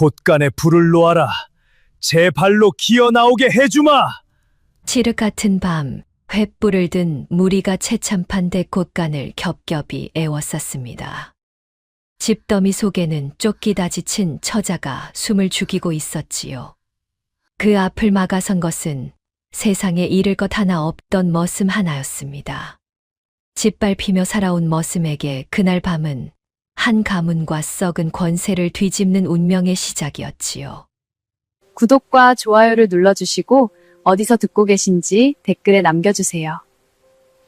곳간에 불을 놓아라. 제 발로 기어 나오게 해주마. 칠흑 같은 밤, 횃불을 든 무리가 채참판 대곳간을 겹겹이 에워쌌습니다. 집더미 속에는 쫓기다 지친 처자가 숨을 죽이고 있었지요. 그 앞을 막아선 것은 세상에 잃을 것 하나 없던 머슴 하나였습니다. 짓밟히며 살아온 머슴에게 그날 밤은 한 가문과 썩은 권세를 뒤집는 운명의 시작이었지요. 구독과 좋아요를 눌러주시고 어디서 듣고 계신지 댓글에 남겨주세요.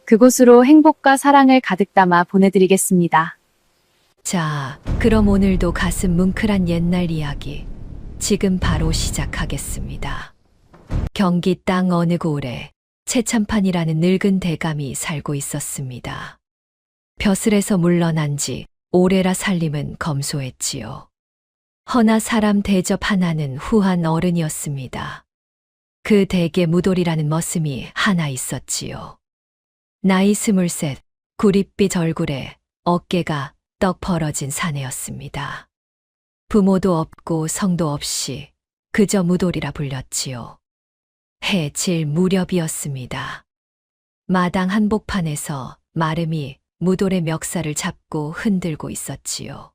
그곳으로 행복과 사랑을 가득 담아 보내드리겠습니다. 자, 그럼 오늘도 가슴 뭉클한 옛날 이야기 지금 바로 시작하겠습니다. 경기 땅 어느 고을에 채참판이라는 늙은 대감이 살고 있었습니다. 벼슬에서 물러난 지 오래라 살림은 검소했지요. 허나 사람 대접 하나는 후한 어른이었습니다. 그 댁에 무돌이라는 머슴이 하나 있었지요. 나이 23, 구릿빛 얼굴에 어깨가 떡 벌어진 사내였습니다. 부모도 없고 성도 없이 그저 무돌이라 불렸지요. 해 질 무렵이었습니다. 마당 한복판에서 마름이 무돌의 멱살을 잡고 흔들고 있었지요.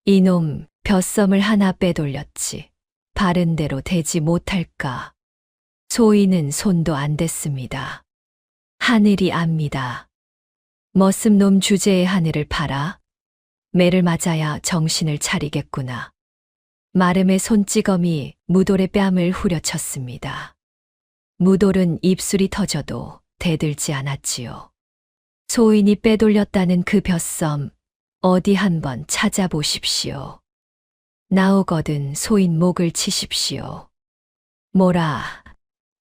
이놈 벼썸을 하나 빼돌렸지. 바른 대로 되지 못할까. 소인은 손도 안 댔습니다. 하늘이 압니다. 머슴놈 주제의 하늘을 팔아 매를 맞아야 정신을 차리겠구나. 마름의 손찌검이 무돌의 뺨을 후려쳤습니다. 무돌은 입술이 터져도 대들지 않았지요. 소인이 빼돌렸다는 그 벼썸 어디 한번 찾아보십시오. 나오거든 소인 목을 치십시오. 뭐라,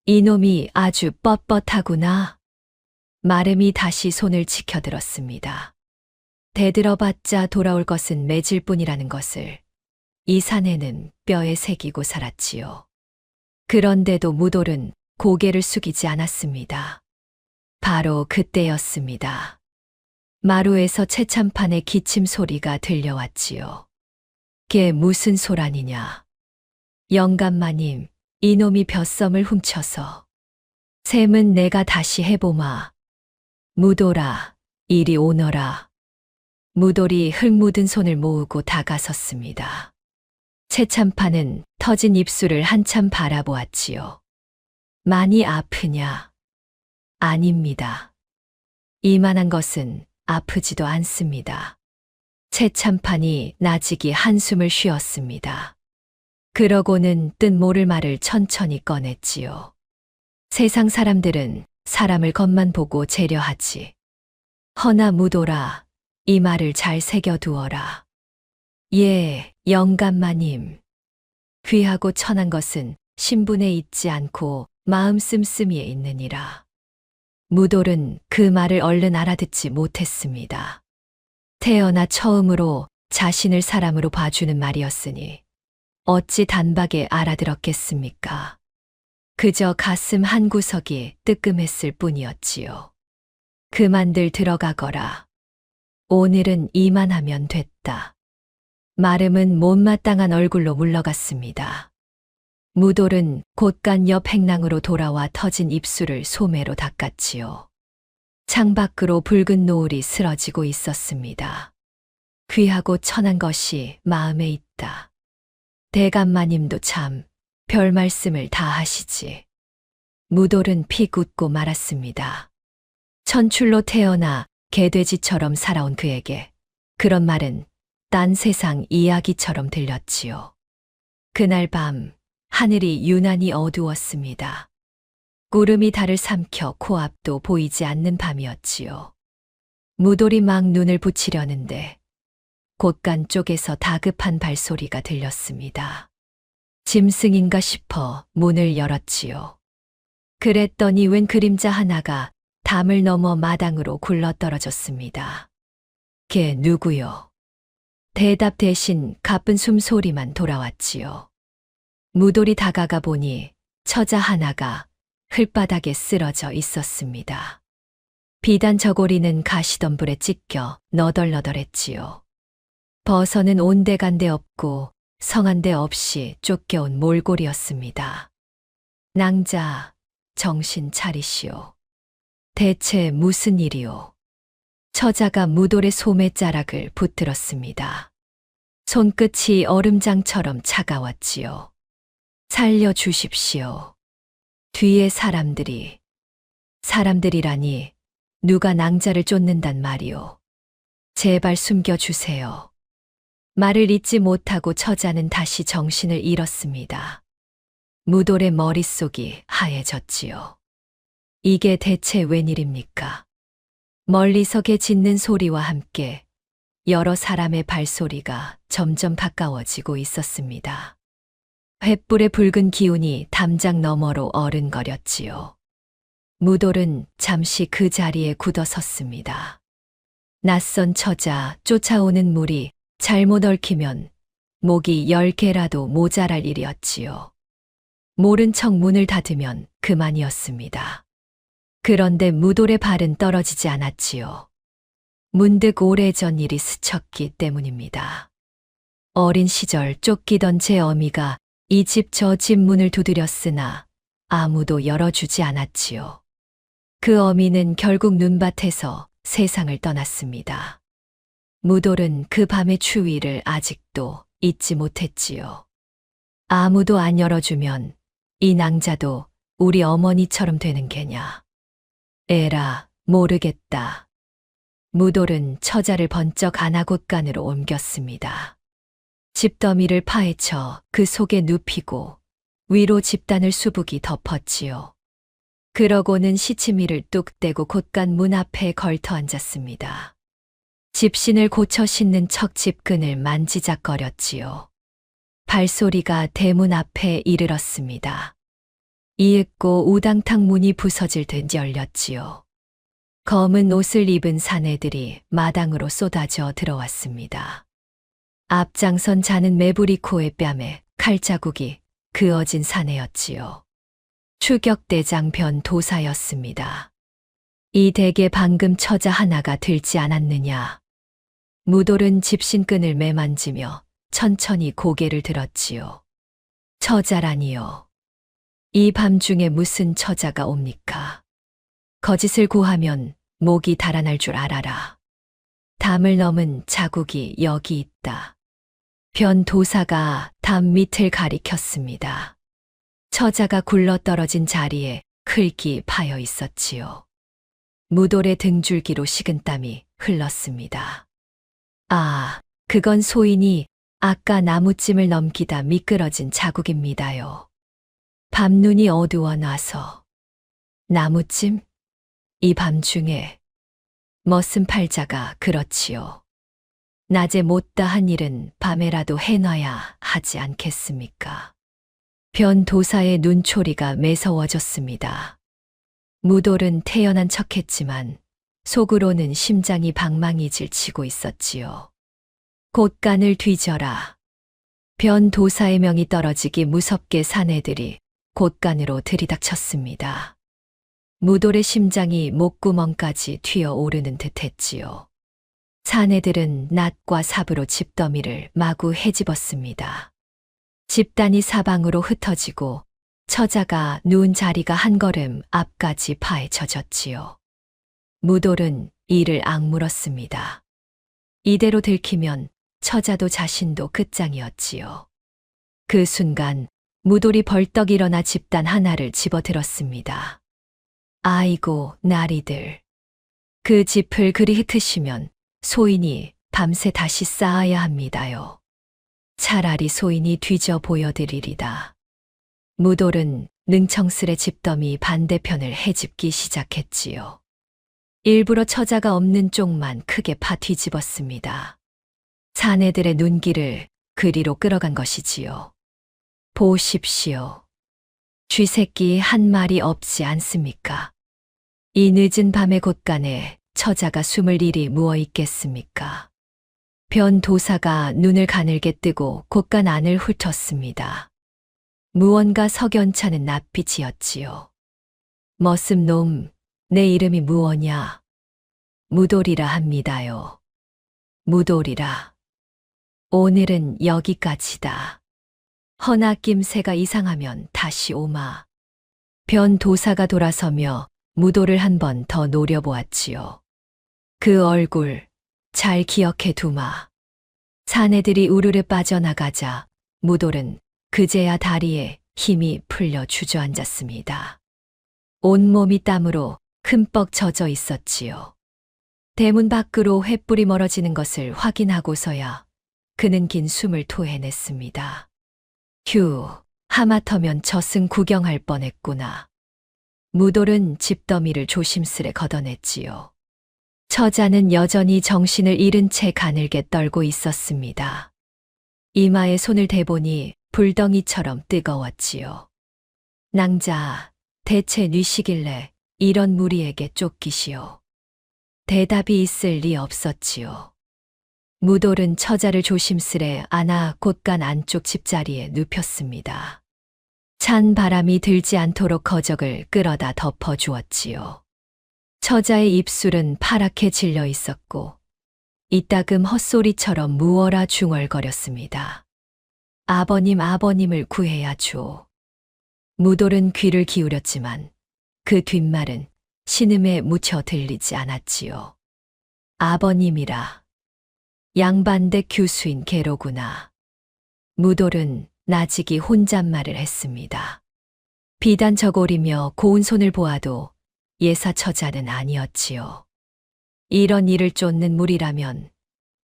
이놈이 아주 뻣뻣하구나. 마름이 다시 손을 치켜들었습니다. 대들어봤자 돌아올 것은 매질 뿐이라는 것을 이 사내는 뼈에 새기고 살았지요. 그런데도 무돌은 고개를 숙이지 않았습니다. 바로 그때였습니다. 마루에서 채참판의 기침 소리가 들려왔지요. 걔 무슨 소란이냐. 영감마님, 이놈이 벼썸을 훔쳐서. 셈은 내가 다시 해보마. 무돌아, 이리 오너라. 무돌이 흙 묻은 손을 모으고 다가섰습니다. 채참판은 터진 입술을 한참 바라보았지요. 많이 아프냐? 아닙니다. 이만한 것은 아프지도 않습니다. 채참판이 나직이 한숨을 쉬었습니다. 그러고는 뜻 모를 말을 천천히 꺼냈지요. 세상 사람들은 사람을 겉만 보고 재려하지. 허나 무돌아, 이 말을 잘 새겨두어라. 예, 영감마님. 귀하고 천한 것은 신분에 있지 않고 마음 씀씀이에 있느니라. 무돌은 그 말을 얼른 알아듣지 못했습니다. 태어나 처음으로 자신을 사람으로 봐주는 말이었으니 어찌 단박에 알아들었겠습니까? 그저 가슴 한구석이 뜨끔했을 뿐이었지요. 그만들 들어가거라. 오늘은 이만하면 됐다. 마름은 못마땅한 얼굴로 물러갔습니다. 무돌은 곳간 옆 행랑으로 돌아와 터진 입술을 소매로 닦았지요. 창밖으로 붉은 노을이 스러지고 있었습니다. 귀하고 천한 것이 마음에 있다. 대감마님도 참 별 말씀을 다 하시지. 무돌은 픽 웃고 말았습니다. 천출로 태어나 개돼지처럼 살아온 그에게 그런 말은 딴 세상 이야기처럼 들렸지요. 그날 밤 하늘이 유난히 어두웠습니다. 구름이 달을 삼켜 코앞도 보이지 않는 밤이었지요. 무돌이 막 눈을 붙이려는데 곳간 쪽에서 다급한 발소리가 들렸습니다. 짐승인가 싶어 문을 열었지요. 그랬더니 웬 그림자 하나가 담을 넘어 마당으로 굴러떨어졌습니다. 걔 누구요? 대답 대신 가쁜 숨소리만 돌아왔지요. 무돌이 다가가 보니 처자 하나가 흙바닥에 쓰러져 있었습니다. 비단 저고리는 가시덤불에 찢겨 너덜너덜했지요. 버선은 온데간데 없고 성한 데 없이 쫓겨온 몰골이었습니다. 낭자, 정신 차리시오. 대체 무슨 일이오? 처자가 무돌의 소매자락을 붙들었습니다. 손끝이 얼음장처럼 차가웠지요. 살려주십시오. 뒤에 사람들이라니 누가 낭자를 쫓는단 말이오. 제발 숨겨주세요. 말을 잇지 못하고 처자는 다시 정신을 잃었습니다. 무돌의 머릿속이 하얘졌지요. 이게 대체 웬일입니까? 멀리서 개 짖는 소리와 함께 여러 사람의 발소리가 점점 가까워지고 있었습니다. 횃불의 붉은 기운이 담장 너머로 어른거렸지요. 무돌은 잠시 그 자리에 굳어섰습니다. 낯선 처자, 쫓아오는 물이 잘못 얽히면 목이 10개라도 모자랄 일이었지요. 모른 척 문을 닫으면 그만이었습니다. 그런데 무돌의 발은 떨어지지 않았지요. 문득 오래전 일이 스쳤기 때문입니다. 어린 시절 쫓기던 제 어미가 이 집 저 집 문을 두드렸으나 아무도 열어주지 않았지요. 그 어미는 결국 눈밭에서 세상을 떠났습니다. 무돌은 그 밤의 추위를 아직도 잊지 못했지요. 아무도 안 열어주면 이 낭자도 우리 어머니처럼 되는 게냐. 에라, 모르겠다. 무돌은 처자를 번쩍 안아 곳간으로 옮겼습니다. 집더미를 파헤쳐 그 속에 눕히고 위로 집단을 수북이 덮었지요. 그러고는 시치미를 뚝 떼고 곳간 문 앞에 걸터 앉았습니다. 집신을 고쳐 신는 척 집근을 만지작거렸지요. 발소리가 대문 앞에 이르렀습니다. 이윽고 우당탕 문이 부서질 듯 열렸지요. 검은 옷을 입은 사내들이 마당으로 쏟아져 들어왔습니다. 앞장선 자는 메부리 코의 뺨에 칼자국이 그어진 사내였지요. 추격대장 변도사였습니다. 이 댁에 방금 처자 하나가 들지 않았느냐. 무돌은 집신끈을 매만지며 천천히 고개를 들었지요. 처자라니요. 이 밤중에 무슨 처자가 옵니까? 거짓을 고하면 목이 달아날 줄 알아라. 담을 넘은 자국이 여기 있다. 변도사가 담 밑을 가리켰습니다. 처자가 굴러떨어진 자리에 흙이 파여 있었지요. 무돌의 등줄기로 식은땀이 흘렀습니다. 아, 그건 소인이 아까 나무찜을 넘기다 미끄러진 자국입니다요. 밤눈이 어두워 나서. 나무찜? 이 밤중에. 머슴 팔자가 그렇지요. 낮에 못다한 일은 밤에라도 해놔야 하지 않겠습니까? 변도사의 눈초리가 매서워졌습니다. 무돌은 태연한 척했지만 속으로는 심장이 방망이질 치고 있었지요. 곳간을 뒤져라. 변도사의 명이 떨어지기 무섭게 사내들이 곳간으로 들이닥쳤습니다. 무돌의 심장이 목구멍까지 튀어오르는 듯했지요. 사내들은 낫과 삽으로 집더미를 마구 헤집었습니다. 집단이 사방으로 흩어지고 처자가 누운 자리가 한 걸음 앞까지 파헤쳐졌지요. 무돌은 이를 악물었습니다. 이대로 들키면 처자도 자신도 끝장이었지요. 그 순간 무돌이 벌떡 일어나 집단 하나를 집어들었습니다. 아이고 나리들. 그 짚을 그리 흩으시면 소인이 밤새 다시 쌓아야 합니다요. 차라리 소인이 뒤져 보여드리리다. 무돌은 능청스레 집더미 반대편을 헤집기 시작했지요. 일부러 처자가 없는 쪽만 크게 파 뒤집었습니다. 사내들의 눈길을 그리로 끌어간 것이지요. 보십시오. 쥐새끼 한 마리 없지 않습니까? 이 늦은 밤의 곳간에 처자가 숨을 일이 무어 있겠습니까? 변도사가 눈을 가늘게 뜨고 곳간 안을 훑었습니다. 무언가 석연찮은 낯빛이었지요. 머슴 놈, 내 이름이 무엇냐? 무돌이라 합니다요. 무돌이라. 오늘은 여기까지다. 허나 낌새가 이상하면 다시 오마. 변도사가 돌아서며 무도를 한 번 더 노려보았지요. 그 얼굴 잘 기억해 두마. 사내들이 우르르 빠져나가자 무돌은 그제야 다리에 힘이 풀려 주저앉았습니다. 온몸이 땀으로 흠뻑 젖어 있었지요. 대문 밖으로 횃불이 멀어지는 것을 확인하고서야 그는 긴 숨을 토해냈습니다. 휴, 하마터면 저승 구경할 뻔했구나. 무돌은 집더미를 조심스레 걷어냈지요. 처자는 여전히 정신을 잃은 채 가늘게 떨고 있었습니다. 이마에 손을 대보니 불덩이처럼 뜨거웠지요. 낭자, 대체 뉘시길래 이런 무리에게 쫓기시오. 대답이 있을 리 없었지요. 무돌은 처자를 조심스레 안아 곳간 안쪽 집자리에 눕혔습니다. 찬 바람이 들지 않도록 거적을 끌어다 덮어주었지요. 처자의 입술은 파랗게 질려 있었고 이따금 헛소리처럼 무어라 중얼거렸습니다. 아버님, 아버님을 구해야죠. 무돌은 귀를 기울였지만 그 뒷말은 신음에 묻혀 들리지 않았지요. 아버님이라. 양반대 교수인 개로구나. 무돌은 나직이 혼잣말을 했습니다. 비단저고리며 고운 손을 보아도 예사 처자는 아니었지요. 이런 일을 쫓는 무리라면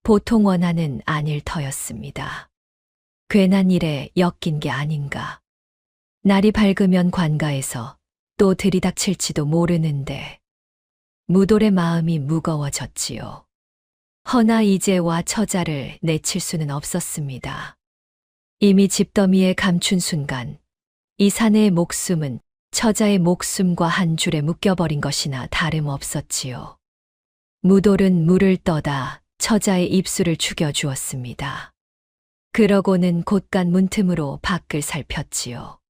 보통 원한은 아닐 터였습니다. 괜한 일에 엮인 게 아닌가. 날이 밝으면 관가에서 또 들이닥칠지도 모르는데 무돌의 마음이 무거워졌지요. 허나 이제와 처자를 내칠 수는 없었습니다. 이미 집더미에 감춘 순간 이 사내의 목숨은 처자의 목숨과 한 줄에 묶여버린 것이나 다름없었지요. 무돌은 물을 떠다 처자의 입술을 죽여주었습니다. 그러고는 곳간 문틈으로 밖을 살폈지요.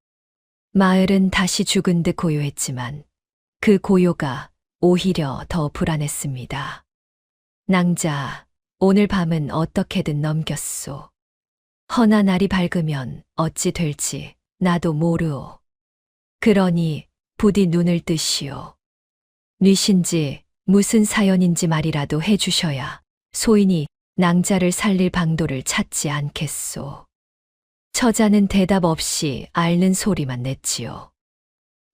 마을은 다시 죽은 듯 고요했지만 그 고요가 오히려 더 불안했습니다. 낭자, 오늘 밤은 어떻게든 넘겼소. 허나 날이 밝으면 어찌 될지 나도 모르오. 그러니 부디 눈을 뜨시오. 뉘신지 무슨 사연인지 말이라도 해주셔야 소인이 낭자를 살릴 방도를 찾지 않겠소. 처자는 대답 없이 앓는 소리만 냈지요.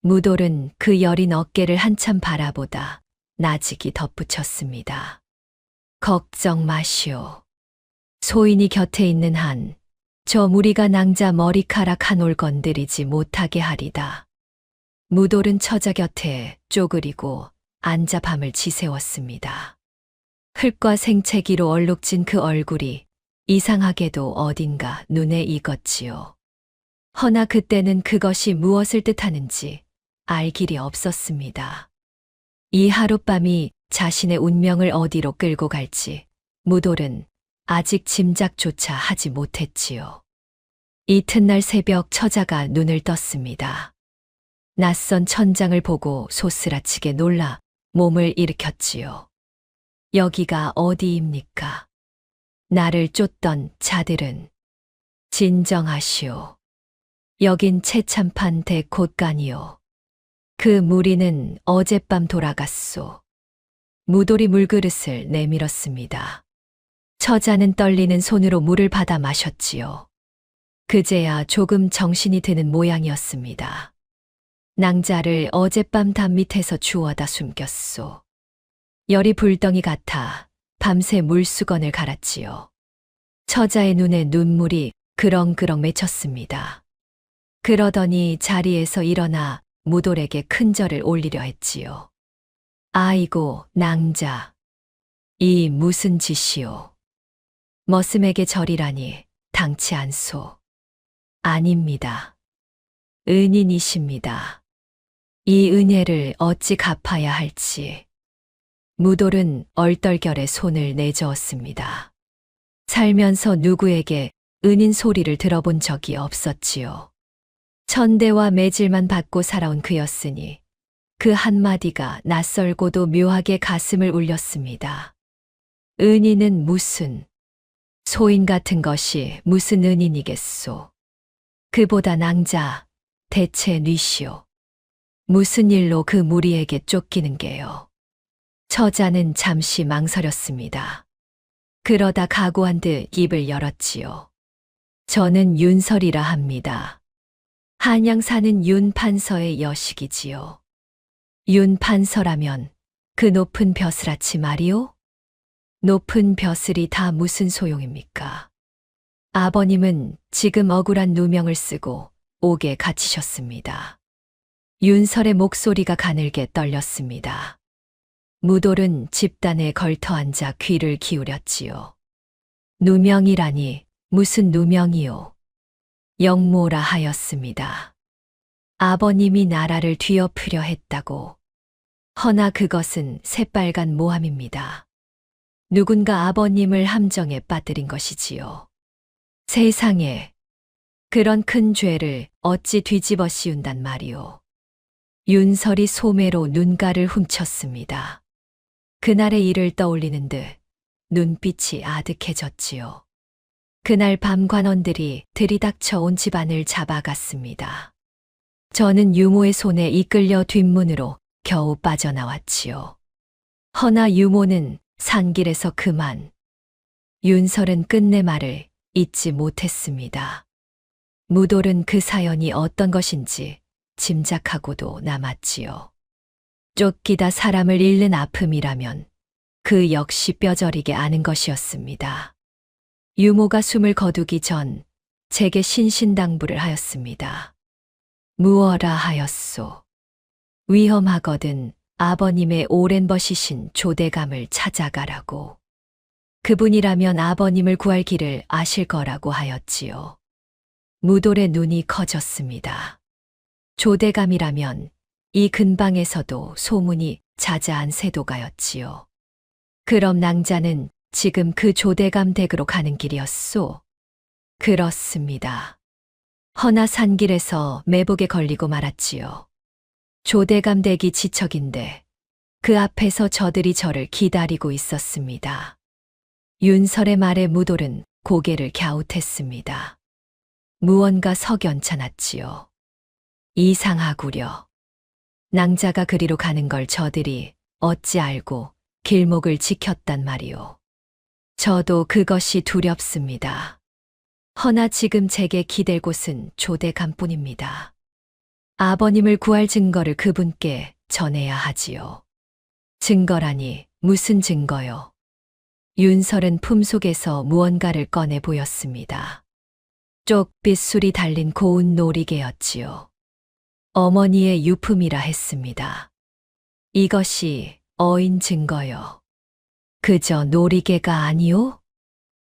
무돌은 그 여린 어깨를 한참 바라보다 나직이 덧붙였습니다. 걱정 마시오. 소인이 곁에 있는 한 저 무리가 낭자 머리카락 한 올 건드리지 못하게 하리다. 무돌은 처자 곁에 쪼그리고 앉아 밤을 지새웠습니다. 흙과 생채기로 얼룩진 그 얼굴이 이상하게도 어딘가 눈에 익었지요. 허나 그때는 그것이 무엇을 뜻하는지 알 길이 없었습니다. 이 하룻밤이 자신의 운명을 어디로 끌고 갈지 무돌은 아직 짐작조차 하지 못했지요. 이튿날 새벽 처자가 눈을 떴습니다. 낯선 천장을 보고 소스라치게 놀라 몸을 일으켰지요. 여기가 어디입니까? 나를 쫓던 자들은 진정하시오. 여긴 채참판 대곳간이요. 그 무리는 어젯밤 돌아갔소. 무돌이 물그릇을 내밀었습니다. 처자는 떨리는 손으로 물을 받아 마셨지요. 그제야 조금 정신이 드는 모양이었습니다. 낭자를 어젯밤 담 밑에서 주워다 숨겼소. 열이 불덩이 같아 밤새 물수건을 갈았지요. 처자의 눈에 눈물이 그렁그렁 맺혔습니다. 그러더니 자리에서 일어나 무돌에게 큰 절을 올리려 했지요. 아이고 낭자, 이 무슨 짓이오. 머슴에게 절이라니 당치 않소. 아닙니다. 은인이십니다. 이 은혜를 어찌 갚아야 할지. 무돌은 얼떨결에 손을 내저었습니다. 살면서 누구에게 은인 소리를 들어본 적이 없었지요. 천대와 매질만 받고 살아온 그였으니 그 한마디가 낯설고도 묘하게 가슴을 울렸습니다. 은인은 무슨 소인 같은 것이 무슨 은인이겠소. 그보다 낭자, 대체 뉘시오. 무슨 일로 그 무리에게 쫓기는 게요. 처자는 잠시 망설였습니다. 그러다 각오한 듯 입을 열었지요. 저는 윤설이라 합니다. 한양 사는 윤 판서의 여식이지요. 윤 판서라면 그 높은 벼슬아치 말이오? 높은 벼슬이 다 무슨 소용입니까? 아버님은 지금 억울한 누명을 쓰고 옥에 갇히셨습니다. 윤설의 목소리가 가늘게 떨렸습니다. 무돌은 집단에 걸터 앉아 귀를 기울였지요. 누명이라니 무슨 누명이요? 영모라 하였습니다. 아버님이 나라를 뒤엎으려 했다고. 허나 그것은 새빨간 모함입니다. 누군가 아버님을 함정에 빠뜨린 것이지요. 세상에, 그런 큰 죄를 어찌 뒤집어 씌운단 말이오. 윤설이 소매로 눈가를 훔쳤습니다. 그날의 일을 떠올리는 듯 눈빛이 아득해졌지요. 그날 밤 관원들이 들이닥쳐 온 집안을 잡아갔습니다. 저는 유모의 손에 이끌려 뒷문으로 겨우 빠져나왔지요. 허나 유모는 산길에서 그만. 윤설은 끝내 말을 잊지 못했습니다. 무돌은 그 사연이 어떤 것인지 짐작하고도 남았지요. 쫓기다 사람을 잃는 아픔이라면 그 역시 뼈저리게 아는 것이었습니다. 유모가 숨을 거두기 전 제게 신신당부를 하였습니다. 무어라 하였소. 위험하거든 아버님의 오랜 버시신 조대감을 찾아가라고. 그분이라면 아버님을 구할 길을 아실 거라고 하였지요. 무돌의 눈이 커졌습니다. 조대감이라면 이 근방에서도 소문이 자자한 세도가였지요. 그럼 낭자는 지금 그 조대감 댁으로 가는 길이었소? 그렇습니다. 허나 산길에서 매복에 걸리고 말았지요. 조대감 댁이 지척인데 그 앞에서 저들이 저를 기다리고 있었습니다. 윤설의 말에 무돌은 고개를 갸웃했습니다. 무언가 석연찮았지요. 이상하구려. 낭자가 그리로 가는 걸 저들이 어찌 알고 길목을 지켰단 말이오. 저도 그것이 두렵습니다. 허나 지금 제게 기댈 곳은 조대감뿐입니다. 아버님을 구할 증거를 그분께 전해야 하지요. 증거라니 무슨 증거요? 윤설은 품속에서 무언가를 꺼내 보였습니다. 쪽빛술이 달린 고운 놀이개였지요. 어머니의 유품이라 했습니다. 이것이 어인 증거요. 그저 놀이개가 아니오?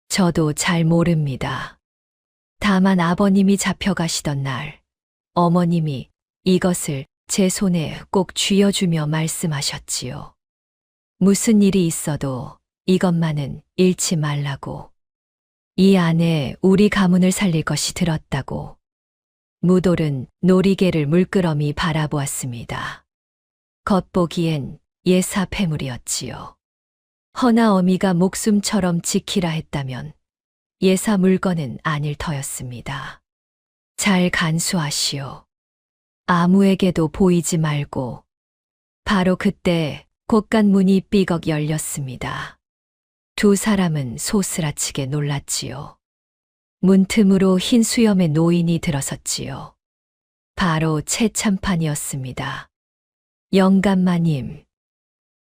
저도 잘 모릅니다. 다만 아버님이 잡혀가시던 날, 어머님이 이것을 제 손에 꼭 쥐어주며 말씀하셨지요. 무슨 일이 있어도 이것만은 잃지 말라고. 이 안에 우리 가문을 살릴 것이 들었다고. 무돌은 놀이개를 물끄러미 바라보았습니다. 겉보기엔 예사 폐물이었지요. 허나 어미가 목숨처럼 지키라 했다면 예사 물건은 아닐 터였습니다. 잘 간수하시오. 아무에게도 보이지 말고. 바로 그때 곳간 문이 삐걱 열렸습니다. 두 사람은 소스라치게 놀랐지요. 문틈으로 흰 수염의 노인이 들어섰지요. 바로 최참판이었습니다. 영감마님.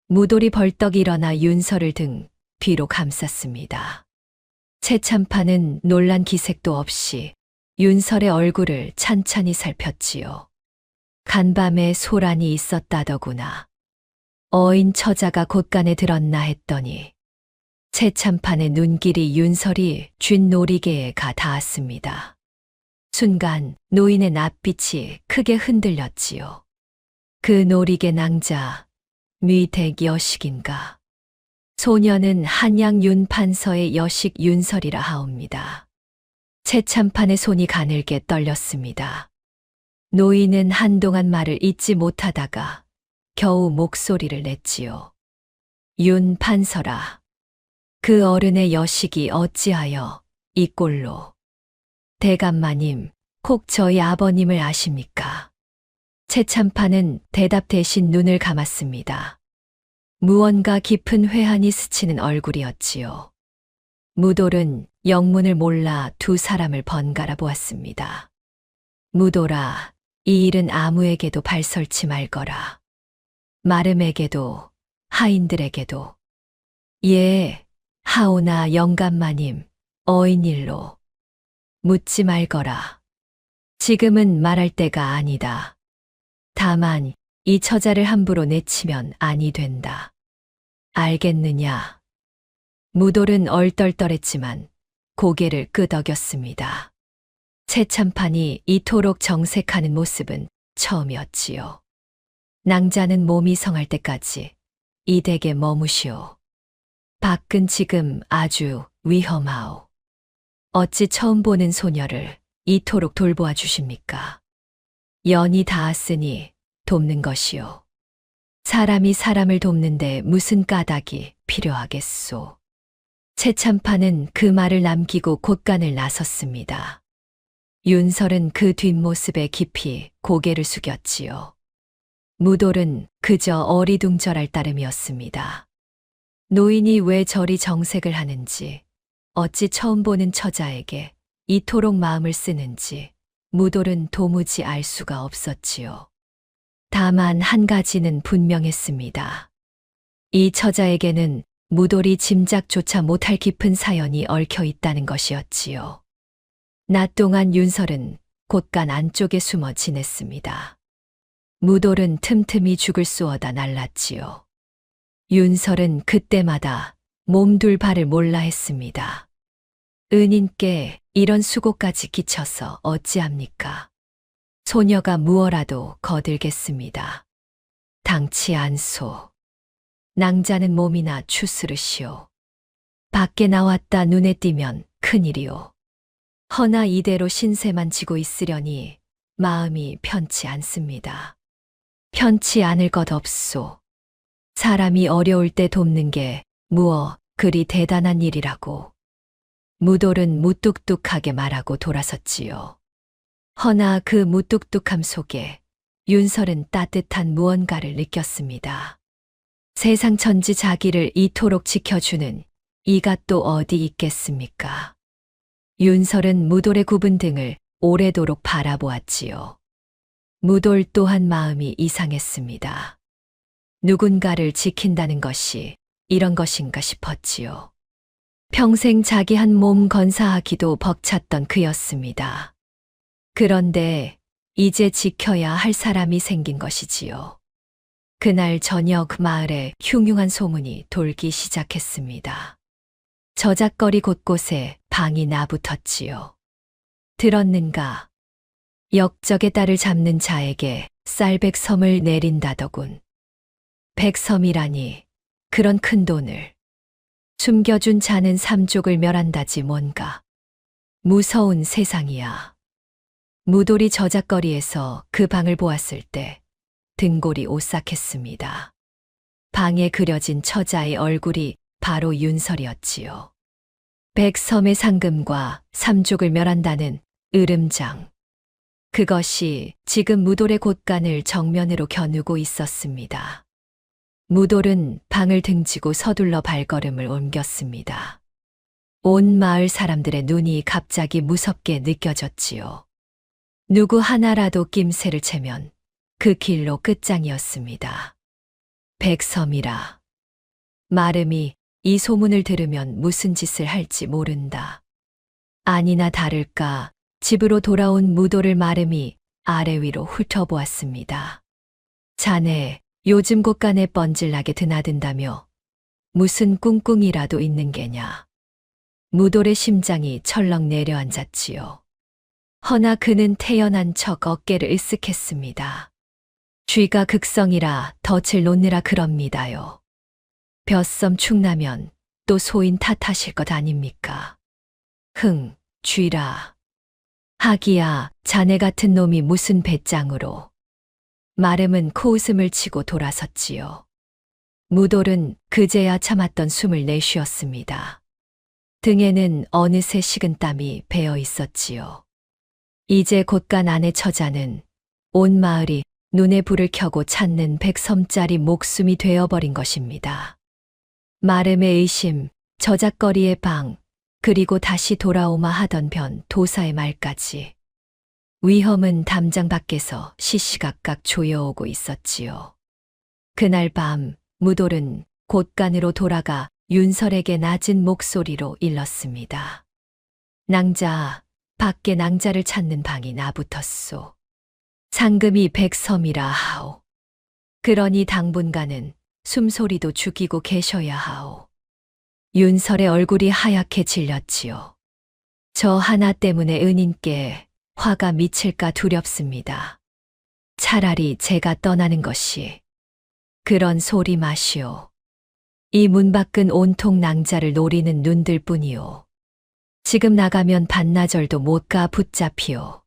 무돌이 벌떡 일어나 윤설을 등 뒤로 감쌌습니다. 최참판은 놀란 기색도 없이 윤설의 얼굴을 찬찬히 살폈지요. 간밤에 소란이 있었다더구나. 어인 처자가 곳간에 들었나 했더니 최참판의 눈길이 윤설이 쥔 놀이개에 가 닿았습니다. 순간 노인의 낯빛이 크게 흔들렸지요. 그 놀이개 낭자, 미댁 여식인가. 소녀는 한양 윤 판서의 여식 윤설이라 하옵니다. 최참판의 손이 가늘게 떨렸습니다. 노인은 한동안 말을 잇지 못하다가 겨우 목소리를 냈지요. 윤 판서라. 그 어른의 여식이 어찌하여 이 꼴로. 대감마님, 혹 저희 아버님을 아십니까? 최참판은 대답 대신 눈을 감았습니다. 무언가 깊은 회한이 스치는 얼굴이었지요. 무돌은 영문을 몰라 두 사람을 번갈아 보았습니다. 무돌아, 이 일은 아무에게도 발설치 말거라. 마름에게도, 하인들에게도. 예, 하오나 영감마님, 어인일로. 묻지 말거라. 지금은 말할 때가 아니다. 다만 이 처자를 함부로 내치면 아니 된다. 알겠느냐? 무돌은 얼떨떨했지만 고개를 끄덕였습니다. 최참판이 이토록 정색하는 모습은 처음이었지요. 낭자는 몸이 성할 때까지 이 댁에 머무시오. 밖은 지금 아주 위험하오. 어찌 처음 보는 소녀를 이토록 돌보아 주십니까? 연이 닿았으니 돕는 것이오. 사람이 사람을 돕는데 무슨 까닭이 필요하겠소. 최참판은 그 말을 남기고 곳간을 나섰습니다. 윤설은 그 뒷모습에 깊이 고개를 숙였지요. 무돌은 그저 어리둥절할 따름이었습니다. 노인이 왜 저리 정색을 하는지, 어찌 처음 보는 처자에게 이토록 마음을 쓰는지 무돌은 도무지 알 수가 없었지요. 다만 한 가지는 분명했습니다. 이 처자에게는 무돌이 짐작조차 못할 깊은 사연이 얽혀 있다는 것이었지요. 낮 동안 윤설은 곳간 안쪽에 숨어 지냈습니다. 무돌은 틈틈이 죽을 쏘어다 날랐지요. 윤설은 그때마다 몸둘 바를 몰라 했습니다. 은인께 이런 수고까지 끼쳐서 어찌합니까? 소녀가 무어라도 거들겠습니다. 당치 않소. 낭자는 몸이나 추스르시오. 밖에 나왔다 눈에 띄면 큰일이오. 허나 이대로 신세만 지고 있으려니 마음이 편치 않습니다. 편치 않을 것 없소. 사람이 어려울 때 돕는 게 무어 그리 대단한 일이라고. 무돌은 무뚝뚝하게 말하고 돌아섰지요. 허나 그 무뚝뚝함 속에 윤설은 따뜻한 무언가를 느꼈습니다. 세상 천지 자기를 이토록 지켜주는 이가 또 어디 있겠습니까? 윤설은 무돌의 굽은 등을 오래도록 바라보았지요. 무돌 또한 마음이 이상했습니다. 누군가를 지킨다는 것이 이런 것인가 싶었지요. 평생 자기 한 몸 건사하기도 벅찼던 그였습니다. 그런데 이제 지켜야 할 사람이 생긴 것이지요. 그날 저녁 마을에 흉흉한 소문이 돌기 시작했습니다. 저작거리 곳곳에 방이 나붙었지요. 들었는가? 역적의 딸을 잡는 자에게 쌀백섬을 내린다더군. 백섬이라니 그런 큰 돈을. 숨겨준 자는 삼족을 멸한다지 뭔가. 무서운 세상이야. 무돌이 저작거리에서 그 방을 보았을 때 등골이 오싹했습니다. 방에 그려진 처자의 얼굴이 바로 윤설이었지요. 백섬의 상금과 삼족을 멸한다는 으름장. 그것이 지금 무돌의 곳간을 정면으로 겨누고 있었습니다. 무돌은 방을 등지고 서둘러 발걸음을 옮겼습니다. 온 마을 사람들의 눈이 갑자기 무섭게 느껴졌지요. 누구 하나라도 낌새를 채면 그 길로 끝장이었습니다. 백섬이라. 마름이 이 소문을 들으면 무슨 짓을 할지 모른다. 아니나 다를까 집으로 돌아온 무도를 마름이 아래 위로 훑어보았습니다. 자네 요즘 곳간에 뻔질나게 드나든다며 무슨 꿍꿍이라도 있는 게냐. 무돌의 심장이 철렁 내려앉았지요. 허나 그는 태연한 척 어깨를 으쓱했습니다. 쥐가 극성이라 덫을 놓느라 그럽니다요. 벼섬 축나면 또 소인 탓하실 것 아닙니까? 흥, 쥐라. 하기야, 자네 같은 놈이 무슨 배짱으로. 마름은 코웃음을 치고 돌아섰지요. 무돌은 그제야 참았던 숨을 내쉬었습니다. 등에는 어느새 식은땀이 배어 있었지요. 이제 곳간 안의 처자는 온 마을이 눈에 불을 켜고 찾는 백섬짜리 목숨이 되어버린 것입니다. 마름의 의심, 저작거리의 방, 그리고 다시 돌아오마 하던 변 도사의 말까지. 위험은 담장 밖에서 시시각각 조여오고 있었지요. 그날 밤 무돌은 곳간으로 돌아가 윤설에게 낮은 목소리로 일렀습니다. 낭자, 밖에 낭자를 찾는 방이 나붙었소. 상금이 백섬이라 하오. 그러니 당분간은 숨소리도 죽이고 계셔야 하오. 윤설의 얼굴이 하얗게 질렸지요. 저 하나 때문에 은인께 화가 미칠까 두렵습니다. 차라리 제가 떠나는 것이. 그런 소리 마시오. 이 문 밖은 온통 낭자를 노리는 눈들 뿐이오. 지금 나가면 반나절도 못 가 붙잡히오.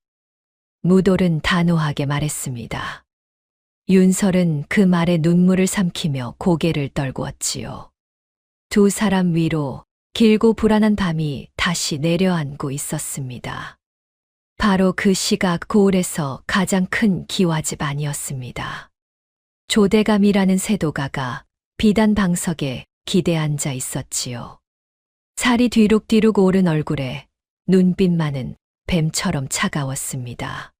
무돌은 단호하게 말했습니다. 윤설은 그 말에 눈물을 삼키며 고개를 떨구었지요. 두 사람 위로 길고 불안한 밤이 다시 내려앉고 있었습니다. 바로 그 시각 고을에서 가장 큰 기와집 아니었습니다. 조대감이라는 세도가가 비단 방석에 기대 앉아 있었지요. 살이 뒤룩뒤룩 오른 얼굴에 눈빛만은 뱀처럼 차가웠습니다.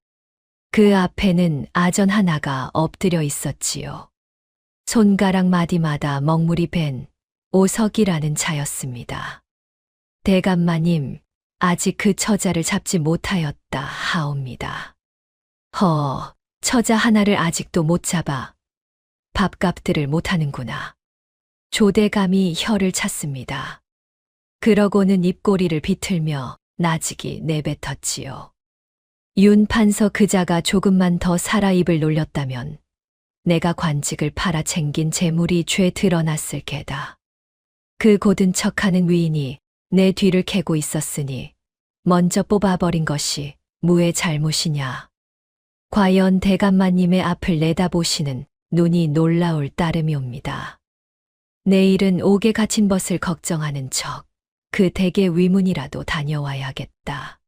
그 앞에는 아전 하나가 엎드려 있었지요. 손가락 마디마다 먹물이 밴 오석이라는 자였습니다. 대감마님, 아직 그 처자를 잡지 못하였다 하옵니다. 처자 하나를 아직도 못 잡아 밥값들을 못하는구나. 조대감이 혀를 찼습니다. 그러고는 입꼬리를 비틀며 나직이 내뱉었지요. 윤 판서 그자가 조금만 더 살아 입을 놀렸다면 내가 관직을 팔아 챙긴 재물이 죄 드러났을 게다. 그 고든 척하는 위인이 내 뒤를 캐고 있었으니 먼저 뽑아버린 것이 무의 잘못이냐. 과연 대감마님의 앞을 내다보시는 눈이 놀라울 따름이옵니다. 내일은 옥에 갇힌 벗을 걱정하는 척 그 댁의 위문이라도 다녀와야겠다.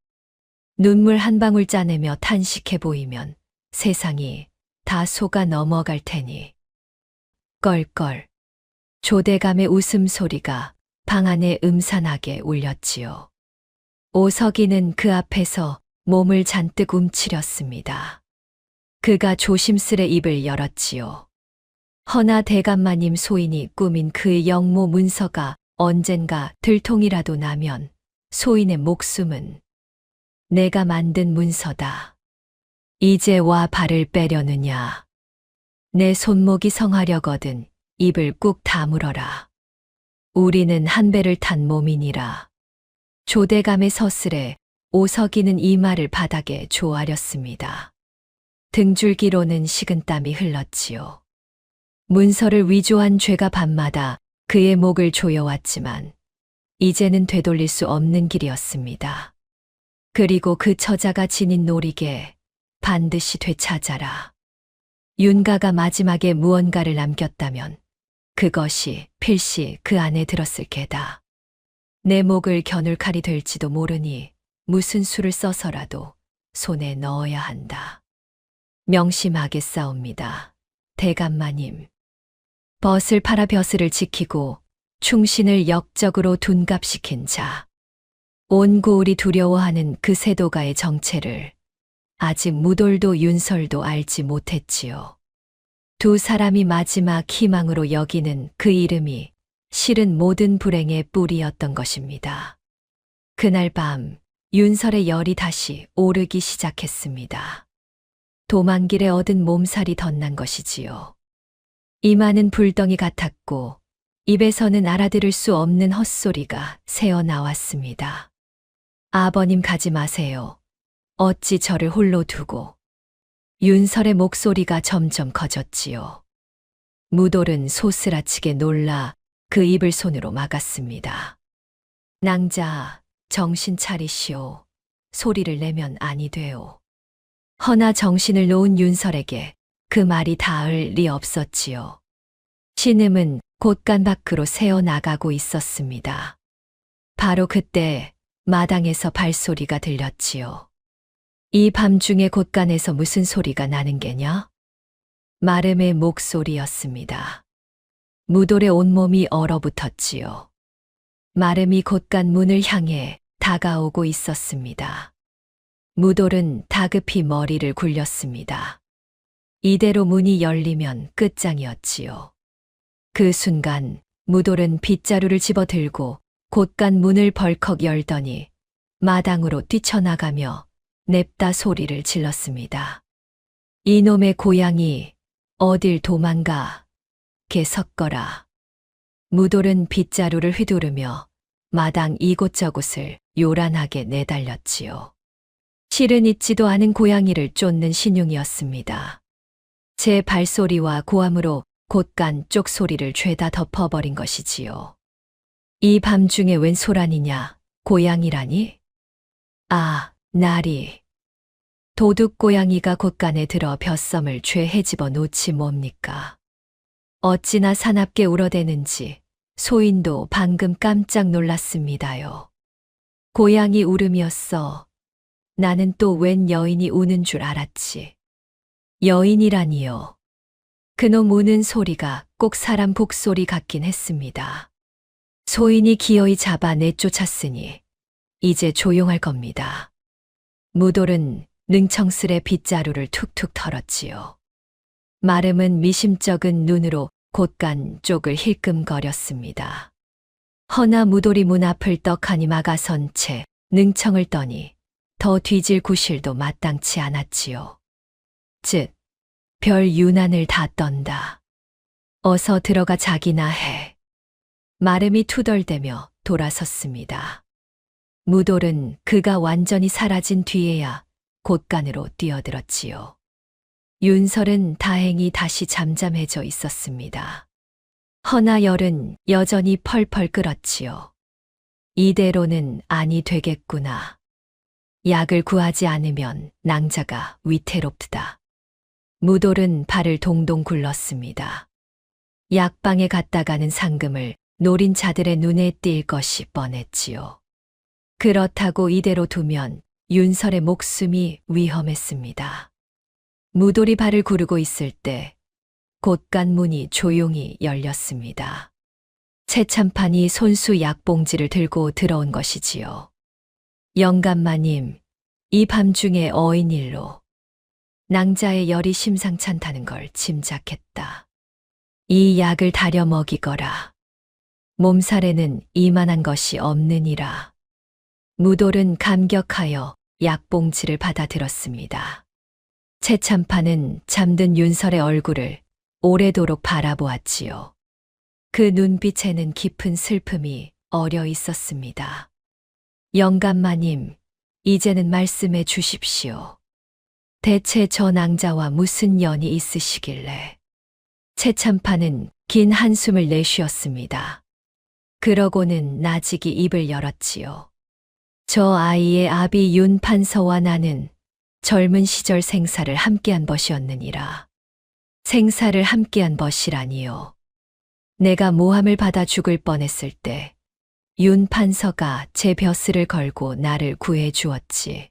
눈물 한 방울 짜내며 탄식해 보이면 세상이 다 속아 넘어갈 테니. 껄껄. 조대감의 웃음소리가 방 안에 음산하게 울렸지요. 오석이는 그 앞에서 몸을 잔뜩 움츠렸습니다. 그가 조심스레 입을 열었지요. 허나 대감마님 소인이 꾸민 그 영모 문서가 언젠가 들통이라도 나면 소인의 목숨은 내가 만든 문서다. 이제 와 발을 빼려느냐. 내 손목이 성하려거든 입을 꾹 다물어라. 우리는 한 배를 탄 몸이니라. 조대감의 서슬에 오석이는 이 말을 바닥에 조아렸습니다. 등줄기로는 식은땀이 흘렀지요. 문서를 위조한 죄가 밤마다 그의 목을 조여왔지만 이제는 되돌릴 수 없는 길이었습니다. 그리고 그 처자가 지닌 노리게 반드시 되찾아라. 윤가가 마지막에 무언가를 남겼다면 그것이 필시 그 안에 들었을 게다. 내 목을 겨눌 칼이 될지도 모르니 무슨 수를 써서라도 손에 넣어야 한다. 명심하겠사옵니다. 대감마님. 벗을 팔아 벼슬을 지키고 충신을 역적으로 둔갑시킨 자. 온 고을이 두려워하는 그 세도가의 정체를 아직 무돌도 윤설도 알지 못했지요. 두 사람이 마지막 희망으로 여기는 그 이름이 실은 모든 불행의 뿌리였던 것입니다. 그날 밤 윤설의 열이 다시 오르기 시작했습니다. 도망길에 얻은 몸살이 덧난 것이지요. 이마는 불덩이 같았고 입에서는 알아들을 수 없는 헛소리가 새어나왔습니다. 아버님 가지 마세요. 어찌 저를 홀로 두고. 윤설의 목소리가 점점 커졌지요. 무돌은 소스라치게 놀라 그 입을 손으로 막았습니다. 낭자, 정신 차리시오. 소리를 내면 아니 돼요. 허나 정신을 놓은 윤설에게 그 말이 닿을 리 없었지요. 신음은 곳간 밖으로 새어 나가고 있었습니다. 바로 그때 마당에서 발소리가 들렸지요. 이 밤중에 곳간에서 무슨 소리가 나는 게냐? 마름의 목소리였습니다. 무돌의 온몸이 얼어붙었지요. 마름이 곳간 문을 향해 다가오고 있었습니다. 무돌은 다급히 머리를 굴렸습니다. 이대로 문이 열리면 끝장이었지요. 그 순간 무돌은 빗자루를 집어들고 곳간 문을 벌컥 열더니 마당으로 뛰쳐나가며 냅다 소리를 질렀습니다. 이놈의 고양이 어딜 도망가, 개 섞어라. 무돌은 빗자루를 휘두르며 마당 이곳저곳을 요란하게 내달렸지요. 실은 있지도 않은 고양이를 쫓는 신용이었습니다. 제 발소리와 고함으로 곳간 쪽 소리를 죄다 덮어버린 것이지요. 이 밤중에 웬 소란이냐, 고양이라니? 아, 나리. 도둑 고양이가 곳간에 들어 벼섬을 죄 헤집어 놓지 뭡니까? 어찌나 사납게 울어대는지 소인도 방금 깜짝 놀랐습니다요. 고양이 울음이었어. 나는 또 웬 여인이 우는 줄 알았지. 여인이라니요. 그놈 우는 소리가 꼭 사람 북소리 같긴 했습니다. 소인이 기어이 잡아 내쫓았으니 이제 조용할 겁니다. 무돌은 능청스레 빗자루를 툭툭 털었지요. 마름은 미심쩍은 눈으로 곳간 쪽을 힐끔거렸습니다. 허나 무돌이 문 앞을 떡하니 막아선 채 능청을 떠니 더 뒤질 구실도 마땅치 않았지요. 즉, 별 유난을 다 떤다. 어서 들어가 자기나 해. 마름이 투덜대며 돌아섰습니다. 무돌은 그가 완전히 사라진 뒤에야 곳간으로 뛰어들었지요. 윤설은 다행히 다시 잠잠해져 있었습니다. 허나 열은 여전히 펄펄 끓었지요. 이대로는 아니 되겠구나. 약을 구하지 않으면 낭자가 위태롭다. 무돌은 발을 동동 굴렀습니다. 약방에 갔다가는 상금을 노린 자들의 눈에 띌 것이 뻔했지요. 그렇다고 이대로 두면 윤설의 목숨이 위험했습니다. 무돌이 발을 구르고 있을 때 곳간 문이 조용히 열렸습니다. 최참판이 손수 약봉지를 들고 들어온 것이지요. 영감마님, 이 밤중에 어인일로 낭자의 열이 심상찮다는 걸 짐작했다. 이 약을 다려 먹이거라. 몸살에는 이만한 것이 없느니라. 무돌은 감격하여 약봉지를 받아들었습니다. 최참판은 잠든 윤설의 얼굴을 오래도록 바라보았지요. 그 눈빛에는 깊은 슬픔이 어려 있었습니다. 영감마님, 이제는 말씀해 주십시오. 대체 저 낭자와 무슨 연이 있으시길래? 최참판은 긴 한숨을 내쉬었습니다. 그러고는 나직이 입을 열었지요. 저 아이의 아비 윤판서와 나는 젊은 시절 생사를 함께한 것이었느니라. 생사를 함께한 것이라니요. 내가 모함을 받아 죽을 뻔했을 때 윤판서가 제 벼슬을 걸고 나를 구해 주었지.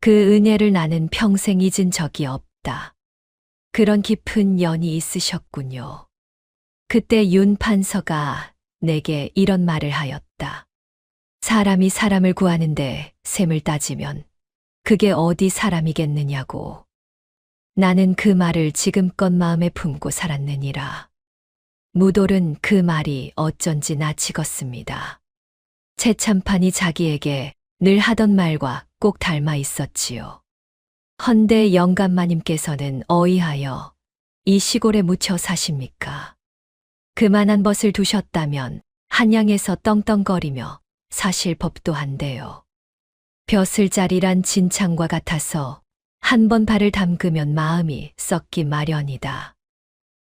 그 은혜를 나는 평생 잊은 적이 없다. 그런 깊은 연이 있으셨군요. 그때 윤판서가 내게 이런 말을 하였다. 사람이 사람을 구하는데 셈을 따지면 그게 어디 사람이겠느냐고. 나는 그 말을 지금껏 마음에 품고 살았느니라. 무돌은 그 말이 어쩐지 나치었습니다. 최참판이 자기에게 늘 하던 말과 꼭 닮아 있었지요. 헌데 영감마님께서는 어이하여 이 시골에 묻혀 사십니까? 그만한 벗을 두셨다면 한양에서 떵떵거리며 사실 법도 한데요. 벼슬자리란 진창과 같아서 한 번 발을 담그면 마음이 썩기 마련이다.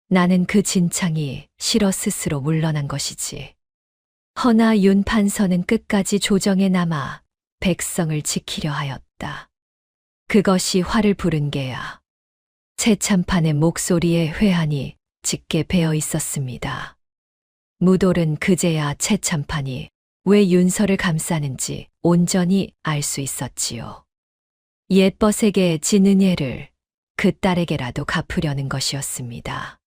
나는 그 진창이 싫어 스스로 물러난 것이지. 허나 윤판서는 끝까지 조정에 남아 백성을 지키려 하였다. 그것이 화를 부른 게야. 최참판의 목소리에 회한이 짙게 배어 있었습니다. 무돌은 그제야 최참판이 왜 윤서를 감싸는지 온전히 알 수 있었지요. 옛벗에게 진 은혜를 그 딸에게라도 갚으려는 것이었습니다.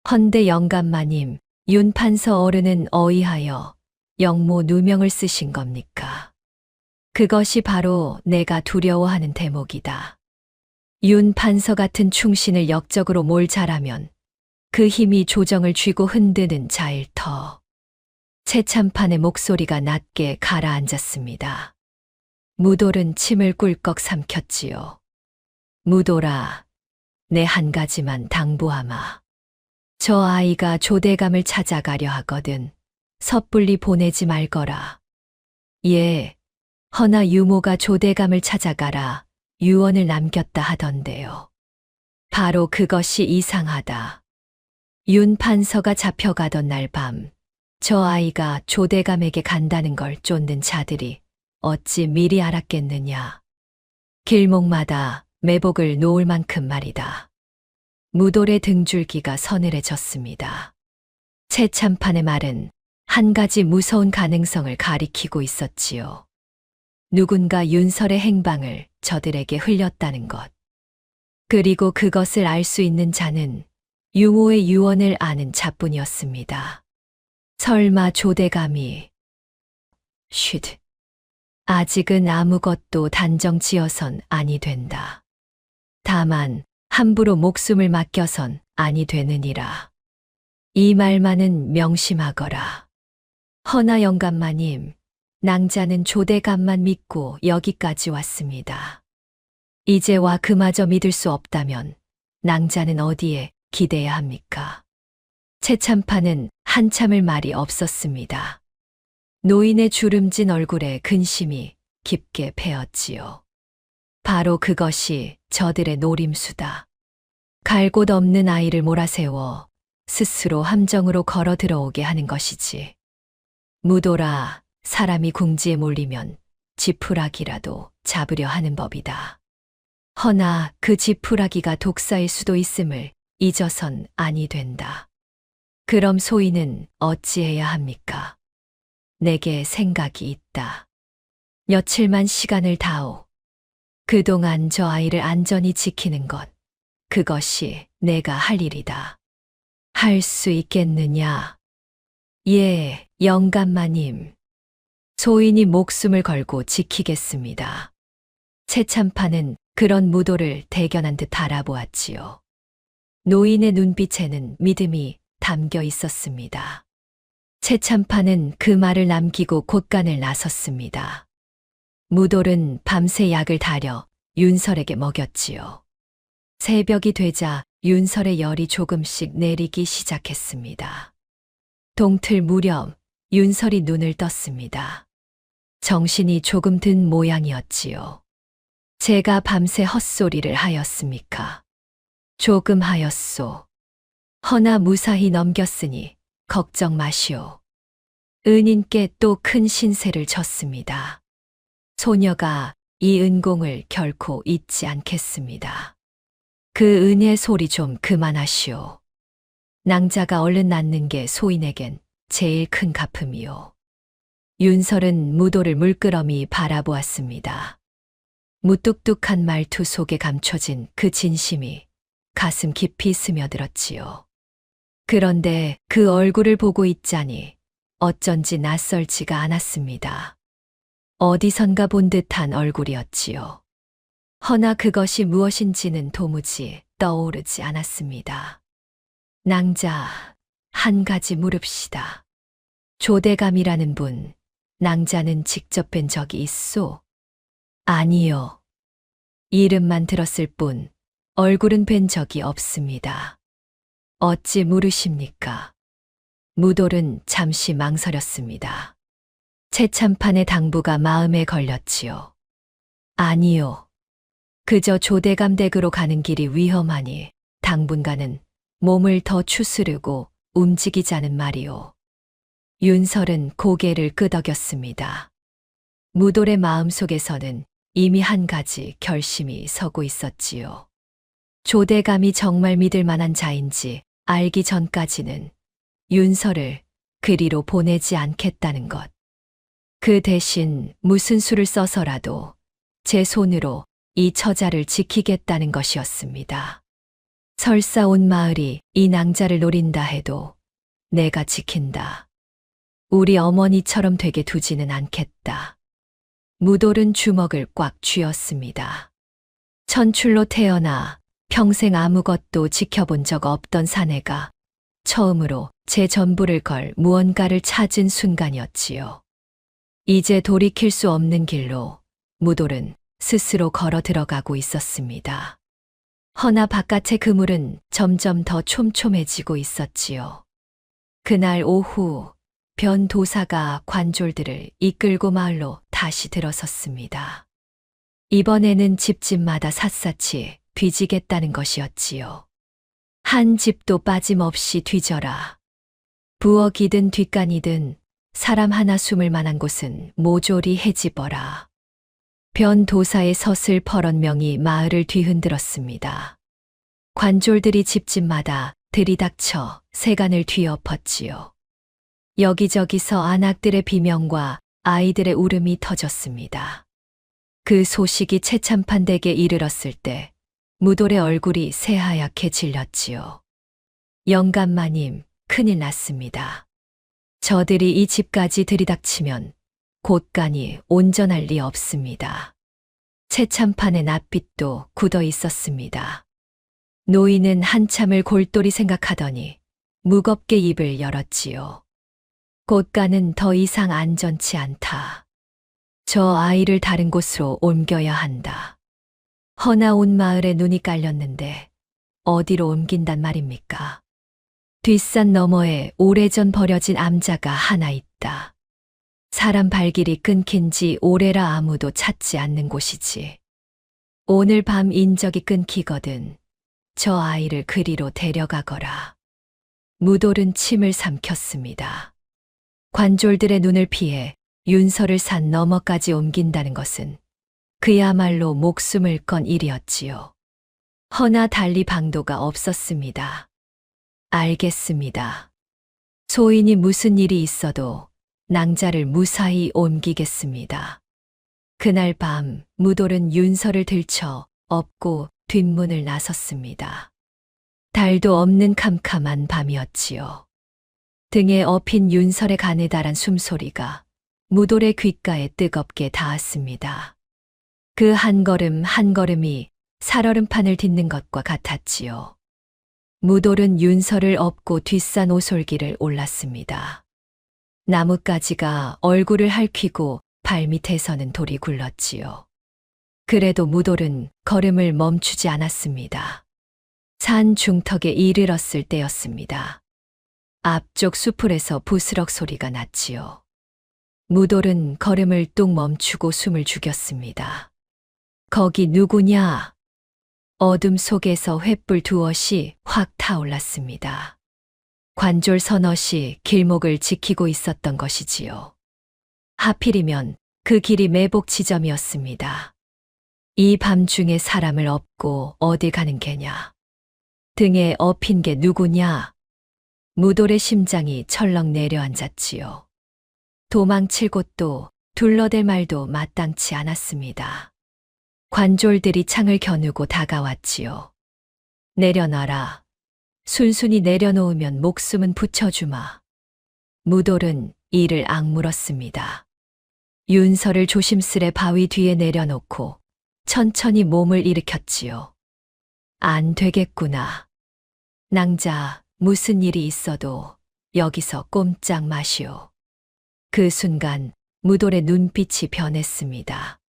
헌데 영감마님, 윤 판서 어른은 어이하여 영모 누명을 쓰신 겁니까? 그것이 바로 내가 두려워하는 대목이다. 윤 판서 같은 충신을 역적으로 몰 자라면 그 힘이 조정을 쥐고 흔드는 자일 터. 최참판의 목소리가 낮게 가라앉았습니다. 무돌은 침을 꿀꺽 삼켰지요. 무돌아, 내 한 가지만 당부하마. 저 아이가 조대감을 찾아가려 하거든 섣불리 보내지 말거라. 예, 허나 유모가 조대감을 찾아가라 유언을 남겼다 하던데요. 바로 그것이 이상하다. 윤 판서가 잡혀가던 날 밤, 저 아이가 조대감에게 간다는 걸 쫓는 자들이 어찌 미리 알았겠느냐. 길목마다 매복을 놓을 만큼 말이다. 무돌의 등줄기가 서늘해졌습니다. 최참판의 말은 한 가지 무서운 가능성을 가리키고 있었지요. 누군가 윤설의 행방을 저들에게 흘렸다는 것. 그리고 그것을 알 수 있는 자는 유모의 유언을 아는 자뿐이었습니다. 설마 조대감이... 쉿. 아직은 아무것도 단정 지어선 아니 된다. 다만 함부로 목숨을 맡겨선 아니 되느니라. 이 말만은 명심하거라. 허나 영감마님, 낭자는 조대감만 믿고 여기까지 왔습니다. 이제와 그마저 믿을 수 없다면 낭자는 어디에 기대야 합니까? 최참판은 한참을 말이 없었습니다. 노인의 주름진 얼굴에 근심이 깊게 배었지요. 바로 그것이 저들의 노림수다. 갈 곳 없는 아이를 몰아세워 스스로 함정으로 걸어 들어오게 하는 것이지. 무도라, 사람이 궁지에 몰리면 지푸라기라도 잡으려 하는 법이다. 허나 그 지푸라기가 독사일 수도 있음을 잊어선 아니 된다. 그럼 소인은 어찌해야 합니까? 내게 생각이 있다. 며칠만 시간을 다오. 그동안 저 아이를 안전히 지키는 것, 그것이 내가 할 일이다. 할 수 있겠느냐? 예, 영감마님. 소인이 목숨을 걸고 지키겠습니다. 최참판은 그런 무도를 대견한 듯 알아보았지요. 노인의 눈빛에는 믿음이 담겨 있었습니다. 최참판은 그 말을 남기고 곳간을 나섰습니다. 무돌은 밤새 약을 다려 윤설에게 먹였지요. 새벽이 되자 윤설의 열이 조금씩 내리기 시작했습니다. 동틀 무렵 윤설이 눈을 떴습니다. 정신이 조금 든 모양이었지요. 제가 밤새 헛소리를 하였습니까? 조금 하였소. 허나 무사히 넘겼으니 걱정 마시오. 은인께 또 큰 신세를 졌습니다. 소녀가 이 은공을 결코 잊지 않겠습니다. 그 은혜 소리 좀 그만하시오. 낭자가 얼른 낳는 게 소인에겐 제일 큰 갚음이오. 윤설은 무도를 물끄러미 바라보았습니다. 무뚝뚝한 말투 속에 감춰진 그 진심이 가슴 깊이 스며들었지요. 그런데 그 얼굴을 보고 있자니 어쩐지 낯설지가 않았습니다. 어디선가 본 듯한 얼굴이었지요. 허나 그것이 무엇인지는 도무지 떠오르지 않았습니다. 낭자, 한 가지 물읍시다. 조대감이라는 분, 낭자는 직접 뵌 적이 있소? 아니요. 이름만 들었을 뿐 얼굴은 뵌 적이 없습니다. 어찌 물으십니까? 무돌은 잠시 망설였습니다. 최참판의 당부가 마음에 걸렸지요. 아니요. 그저 조대감 댁으로 가는 길이 위험하니 당분간은 몸을 더 추스르고 움직이자는 말이오. 윤설은 고개를 끄덕였습니다. 무돌의 마음속에서는 이미 한 가지 결심이 서고 있었지요. 조대감이 정말 믿을 만한 자인지 알기 전까지는 윤서를 그리로 보내지 않겠다는 것. 그 대신 무슨 수를 써서라도 제 손으로 이 처자를 지키겠다는 것이었습니다. 설사 온 마을이 이 낭자를 노린다 해도 내가 지킨다. 우리 어머니처럼 되게 두지는 않겠다. 무돌은 주먹을 꽉 쥐었습니다. 천출로 태어나 평생 아무것도 지켜본 적 없던 사내가 처음으로 제 전부를 걸 무언가를 찾은 순간이었지요. 이제 돌이킬 수 없는 길로 무돌은 스스로 걸어 들어가고 있었습니다. 허나 바깥의 그물은 점점 더 촘촘해지고 있었지요. 그날 오후 변도사가 관졸들을 이끌고 마을로 다시 들어섰습니다. 이번에는 집집마다 샅샅이 뒤지겠다는 것이었지요. 한 집도 빠짐없이 뒤져라. 부엌이든 뒷간이든 사람 하나 숨을 만한 곳은 모조리 헤집어라. 변도사의 서슬퍼런 명이 마을을 뒤흔들었습니다. 관졸들이 집집마다 들이닥쳐 세간을 뒤엎었지요. 여기저기서 안악들의 비명과 아이들의 울음이 터졌습니다. 그 소식이 최참판댁에 이르렀을 때 무돌의 얼굴이 새하얗게 질렸지요. 영감마님, 큰일 났습니다. 저들이 이 집까지 들이닥치면 곳간이 온전할 리 없습니다. 최참판의 낯빛도 굳어 있었습니다. 노인은 한참을 골똘히 생각하더니 무겁게 입을 열었지요. 곳간은 더 이상 안전치 않다. 저 아이를 다른 곳으로 옮겨야 한다. 허나 온 마을에 눈이 깔렸는데 어디로 옮긴단 말입니까? 뒷산 너머에 오래전 버려진 암자가 하나 있다. 사람 발길이 끊긴 지 오래라 아무도 찾지 않는 곳이지. 오늘 밤 인적이 끊기거든 저 아이를 그리로 데려가거라. 무돌은 침을 삼켰습니다. 관졸들의 눈을 피해 윤서를 산 너머까지 옮긴다는 것은 그야말로 목숨을 건 일이었지요. 허나 달리 방도가 없었습니다. 알겠습니다. 소인이 무슨 일이 있어도 낭자를 무사히 옮기겠습니다. 그날 밤 무돌은 윤서를 들쳐 업고 뒷문을 나섰습니다. 달도 없는 캄캄한 밤이었지요. 등에 업힌 윤설의 가느다란 숨소리가 무돌의 귓가에 뜨겁게 닿았습니다. 그 한 걸음 한 걸음이 살얼음판을 딛는 것과 같았지요. 무돌은 윤설을 업고 뒷산 오솔길을 올랐습니다. 나뭇가지가 얼굴을 핥히고 발밑에서는 돌이 굴렀지요. 그래도 무돌은 걸음을 멈추지 않았습니다. 산 중턱에 이르렀을 때였습니다. 앞쪽 수풀에서 부스럭 소리가 났지요. 무돌은 걸음을 뚝 멈추고 숨을 죽였습니다. 거기 누구냐? 어둠 속에서 횃불 두엇이 확 타올랐습니다. 관졸 서넛이 길목을 지키고 있었던 것이지요. 하필이면 그 길이 매복 지점이었습니다. 이 밤중에 사람을 업고 어디 가는 게냐? 등에 업힌 게 누구냐? 무돌의 심장이 철렁 내려앉았지요. 도망칠 곳도 둘러댈 말도 마땅치 않았습니다. 관졸들이 창을 겨누고 다가왔지요. 내려놔라. 순순히 내려놓으면 목숨은 붙여주마. 무돌은 이를 악물었습니다. 윤서를 조심스레 바위 뒤에 내려놓고 천천히 몸을 일으켰지요. 안 되겠구나. 낭자, 무슨 일이 있어도 여기서 꼼짝 마시오. 그 순간 무돌의 눈빛이 변했습니다.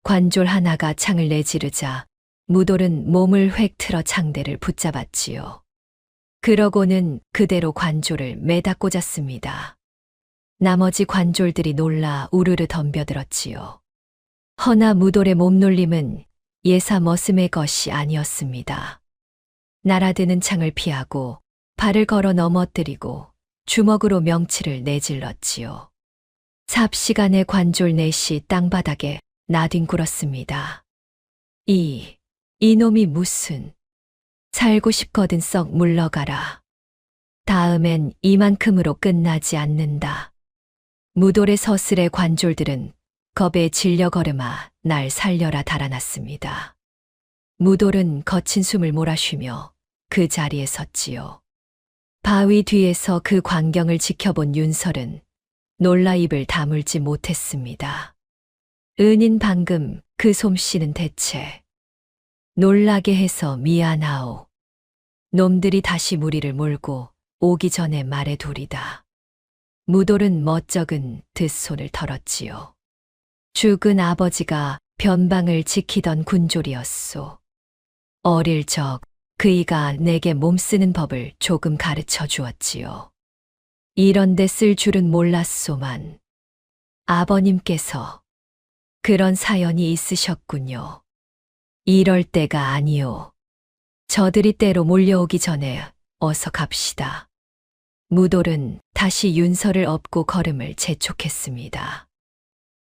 관졸 하나가 창을 내지르자 무돌은 몸을 획 틀어 창대를 붙잡았지요. 그러고는 그대로 관졸을 매다 꽂았습니다. 나머지 관졸들이 놀라 우르르 덤벼들었지요. 허나 무돌의 몸놀림은 예사 머슴의 것이 아니었습니다. 날아드는 창을 피하고 발을 걸어 넘어뜨리고 주먹으로 명치를 내질렀지요. 삽시간에 관졸 넷이 땅바닥에 나뒹굴었습니다. 이놈이 무슨... 살고 싶거든 썩 물러가라. 다음엔 이만큼으로 끝나지 않는다. 무돌의 서슬의 관졸들은 겁에 질려 걸음아 날 살려라 달아났습니다. 무돌은 거친 숨을 몰아쉬며 그 자리에 섰지요. 바위 뒤에서 그 광경을 지켜본 윤설은 놀라 입을 다물지 못했습니다. 은인 방금 그 솜씨는 대체 놀라게 해서 미안하오. 놈들이 다시 무리를 몰고 오기 전에 말해두리다. 무돌은 멋쩍은 듯손을 털었지요. 죽은 아버지가 변방을 지키던 군졸이었소. 어릴 적 그이가 내게 몸쓰는 법을 조금 가르쳐 주었지요. 이런데 쓸 줄은 몰랐소만 아버님께서 그런 사연이 있으셨군요. 이럴 때가 아니오. 저들이 때로 몰려오기 전에 어서 갑시다. 무돌은 다시 윤설을 업고 걸음을 재촉했습니다.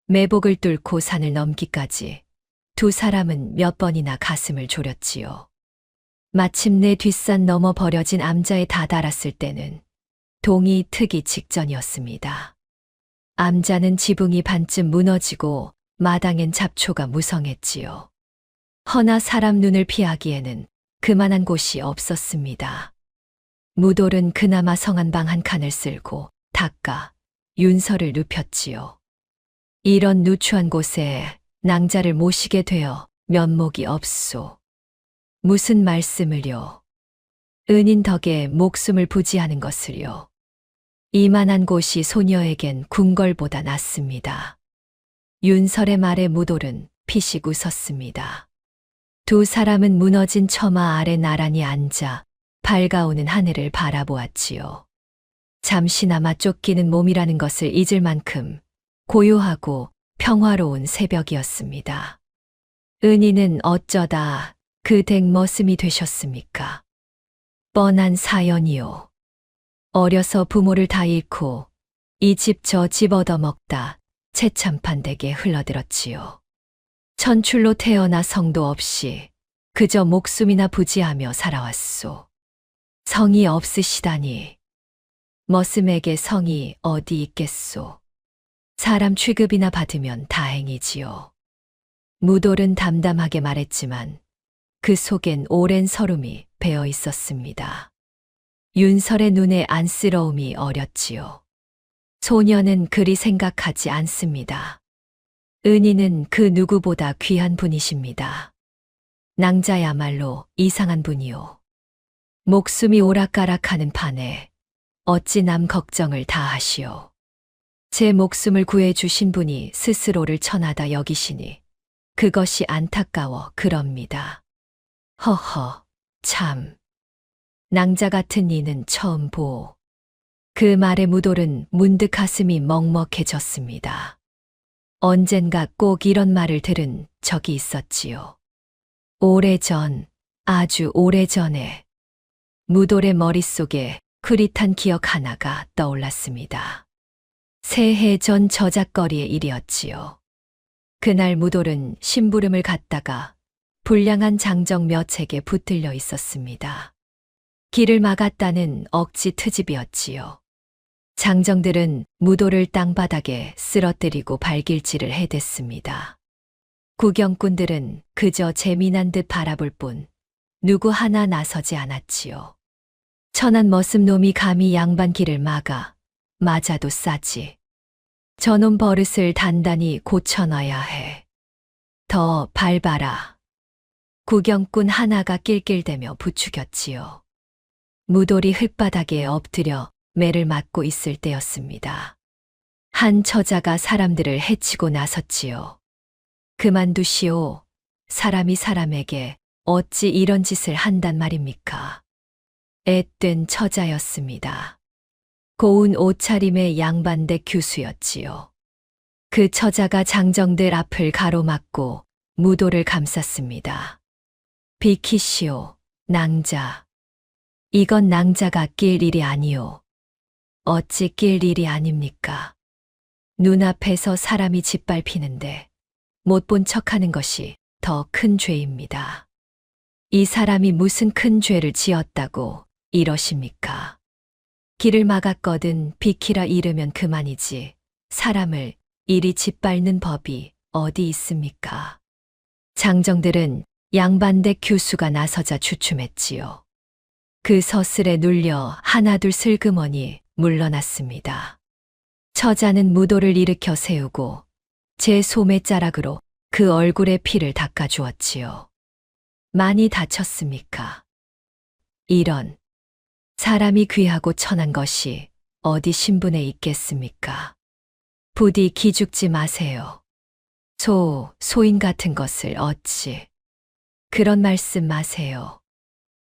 매복을 뚫고 산을 넘기까지 두 사람은 몇 번이나 가슴을 졸였지요. 마침내 뒷산 넘어 버려진 암자에 다다랐을 때는 동이 트기 직전이었습니다. 암자는 지붕이 반쯤 무너지고 마당엔 잡초가 무성했지요. 허나 사람 눈을 피하기에는 그만한 곳이 없었습니다. 무돌은 그나마 성한 방 한 칸을 쓸고 닦아 윤설을 눕혔지요. 이런 누추한 곳에 낭자를 모시게 되어 면목이 없소. 무슨 말씀을요? 은인 덕에 목숨을 부지하는 것을요. 이만한 곳이 소녀에겐 궁궐보다 낫습니다. 윤설의 말에 무돌은 피식 웃었습니다. 두 사람은 무너진 처마 아래 나란히 앉아 밝아오는 하늘을 바라보았지요. 잠시나마 쫓기는 몸이라는 것을 잊을 만큼 고요하고 평화로운 새벽이었습니다. 은희는 어쩌다 그 댁머슴이 되셨습니까? 뻔한 사연이요. 어려서 부모를 다 잃고 이 집 저 집 얻어먹다 채참판 댁에 흘러들었지요. 천출로 태어나 성도 없이 그저 목숨이나 부지하며 살아왔소. 성이 없으시다니. 머슴에게 성이 어디 있겠소. 사람 취급이나 받으면 다행이지요. 무돌은 담담하게 말했지만 그 속엔 오랜 서름이 배어 있었습니다. 윤설의 눈에 안쓰러움이 어렸지요. 소녀는 그리 생각하지 않습니다. 은희는 그 누구보다 귀한 분이십니다. 낭자야말로 이상한 분이요. 목숨이 오락가락하는 판에 어찌 남 걱정을 다 하시오. 제 목숨을 구해주신 분이 스스로를 천하다 여기시니 그것이 안타까워 그럽니다. 허허, 참. 낭자 같은 이는 처음 보오. 그 말에 무돌은 문득 가슴이 먹먹해졌습니다. 언젠가 꼭 이런 말을 들은 적이 있었지요. 오래전, 아주 오래전에 무돌의 머릿속에 흐릿한 기억 하나가 떠올랐습니다. 새해 전 저작거리의 일이었지요. 그날 무돌은 심부름을 갔다가 불량한 장정 몇 책에 붙들려 있었습니다. 길을 막았다는 억지 트집이었지요. 장정들은 무돌을 땅바닥에 쓰러뜨리고 발길질을 해댔습니다. 구경꾼들은 그저 재미난 듯 바라볼 뿐 누구 하나 나서지 않았지요. 천한 머슴놈이 감히 양반 길을 막아 맞아도 싸지. 저놈 버릇을 단단히 고쳐놔야 해. 더 밟아라. 구경꾼 하나가 낄낄대며 부추겼지요. 무돌이 흙바닥에 엎드려 매를 맞고 있을 때였습니다. 한 처자가 사람들을 해치고 나섰지요. 그만두시오. 사람이 사람에게 어찌 이런 짓을 한단 말입니까? 앳된 처자였습니다. 고운 옷차림의 양반댁 교수였지요. 그 처자가 장정들 앞을 가로막고 무도를 감쌌습니다. 비키시오, 낭자. 이건 낭자가 낄 일이 아니오. 어찌 낄 일이 아닙니까? 눈앞에서 사람이 짓밟히는데 못 본 척하는 것이 더 큰 죄입니다. 이 사람이 무슨 큰 죄를 지었다고 이러십니까? 길을 막았거든 비키라 이르면 그만이지. 사람을 이리 짓밟는 법이 어디 있습니까? 장정들은 양반댁 교수가 나서자 주춤했지요. 그 서슬에 눌려 하나둘 슬그머니 물러났습니다. 처자는 무도를 일으켜 세우고 제 소매자락으로 그 얼굴에 피를 닦아주었지요. 많이 다쳤습니까? 이런 사람이 귀하고 천한 것이 어디 신분에 있겠습니까? 부디 기죽지 마세요. 소인 같은 것을 어찌 그런 말씀 마세요.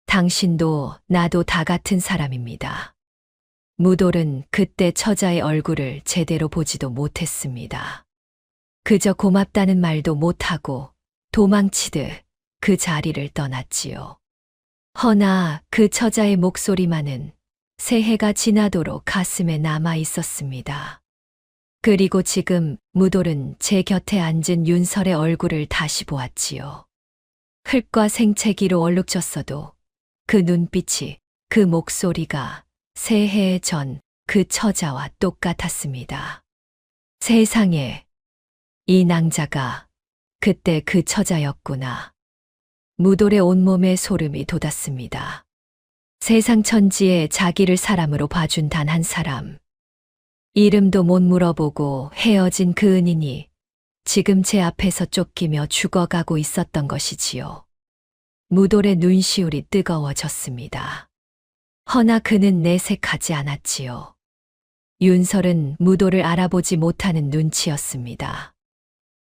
당신도 나도 다 같은 사람입니다. 무돌은 그때 처자의 얼굴을 제대로 보지도 못했습니다. 그저 고맙다는 말도 못하고 도망치듯 그 자리를 떠났지요. 허나 그 처자의 목소리만은 새해가 지나도록 가슴에 남아 있었습니다. 그리고 지금 무돌은 제 곁에 앉은 윤설의 얼굴을 다시 보았지요. 흙과 생채기로 얼룩졌어도 그 눈빛이, 그 목소리가 새해 전 그 처자와 똑같았습니다. 세상에, 이 낭자가 그때 그 처자였구나. 무돌의 온몸에 소름이 돋았습니다. 세상 천지에 자기를 사람으로 봐준 단 한 사람. 이름도 못 물어보고 헤어진 그 은인이 지금 제 앞에서 쫓기며 죽어가고 있었던 것이지요. 무돌의 눈시울이 뜨거워졌습니다. 허나 그는 내색하지 않았지요. 윤설은 무돌을 알아보지 못하는 눈치였습니다.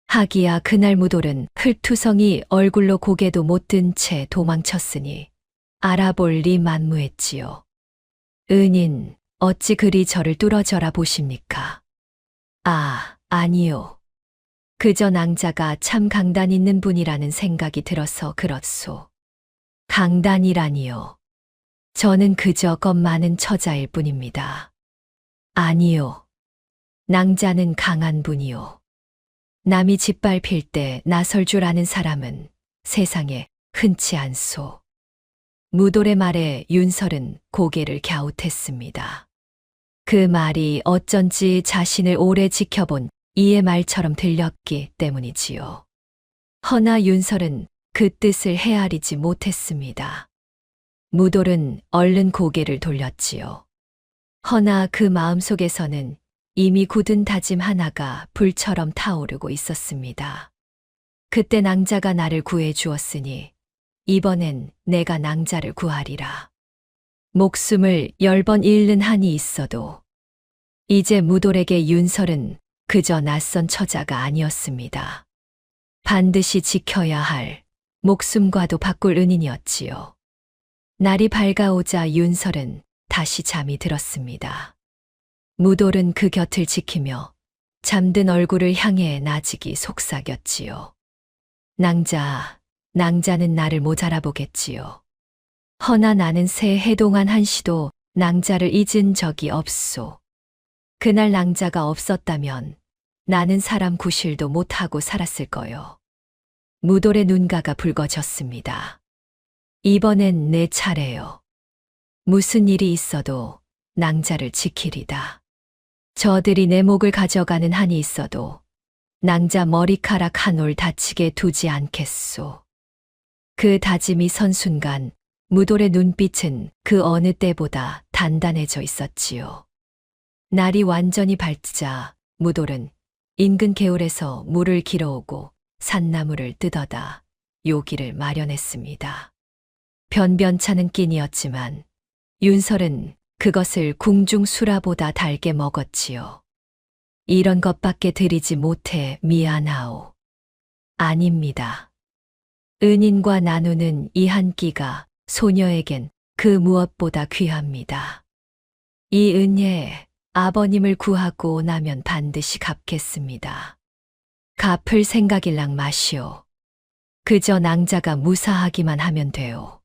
하기야 그날 무돌은 흙투성이 얼굴로 고개도 못 든 채 도망쳤으니 알아볼 리 만무했지요. 은인, 어찌 그리 저를 뚫어져라 보십니까? 아니요. 그저 낭자가 참 강단 있는 분이라는 생각이 들어서 그렇소. 강단이라니요. 저는 그저 겁 많은 처자일 뿐입니다. 아니요. 낭자는 강한 분이요. 남이 짓밟힐 때 나설 줄 아는 사람은 세상에 흔치 않소. 무돌의 말에 윤설은 고개를 갸웃했습니다. 그 말이 어쩐지 자신을 오래 지켜본 이의 말처럼 들렸기 때문이지요. 허나 윤설은 그 뜻을 헤아리지 못했습니다. 무돌은 얼른 고개를 돌렸지요. 허나 그 마음속에서는 이미 굳은 다짐 하나가 불처럼 타오르고 있었습니다. 그때 낭자가 나를 구해 주었으니 이번엔 내가 낭자를 구하리라. 목숨을 10번 잃는 한이 있어도 이제 무돌에게 윤설은 그저 낯선 처자가 아니었습니다. 반드시 지켜야 할 목숨과도 바꿀 은인이었지요. 날이 밝아오자 윤설은 다시 잠이 들었습니다. 무돌은 그 곁을 지키며 잠든 얼굴을 향해 나직이 속삭였지요. 낭자는 나를 못 알아보겠지요. 허나 나는 새해 동안 한시도 낭자를 잊은 적이 없소. 그날 낭자가 없었다면 나는 사람 구실도 못하고 살았을 거요. 무돌의 눈가가 붉어졌습니다. 이번엔 내 차례요. 무슨 일이 있어도 낭자를 지키리다. 저들이 내 목을 가져가는 한이 있어도 낭자 머리카락 한 올 다치게 두지 않겠소. 그 다짐이 선 순간 무돌의 눈빛은 그 어느 때보다 단단해져 있었지요. 날이 완전히 밝자 무돌은 인근 개울에서 물을 길어오고 산나물을 뜯어다 요기를 마련했습니다. 변변찮은 끼니였지만 윤설은 그것을 궁중 수라보다 달게 먹었지요. 이런 것밖에 드리지 못해 미안하오. 아닙니다. 은인과 나누는 이 한 끼가 소녀에겐 그 무엇보다 귀합니다. 이 은예 아버님을 구하고 나면 반드시 갚겠습니다. 갚을 생각일랑 마시오. 그저 낭자가 무사하기만 하면 돼요.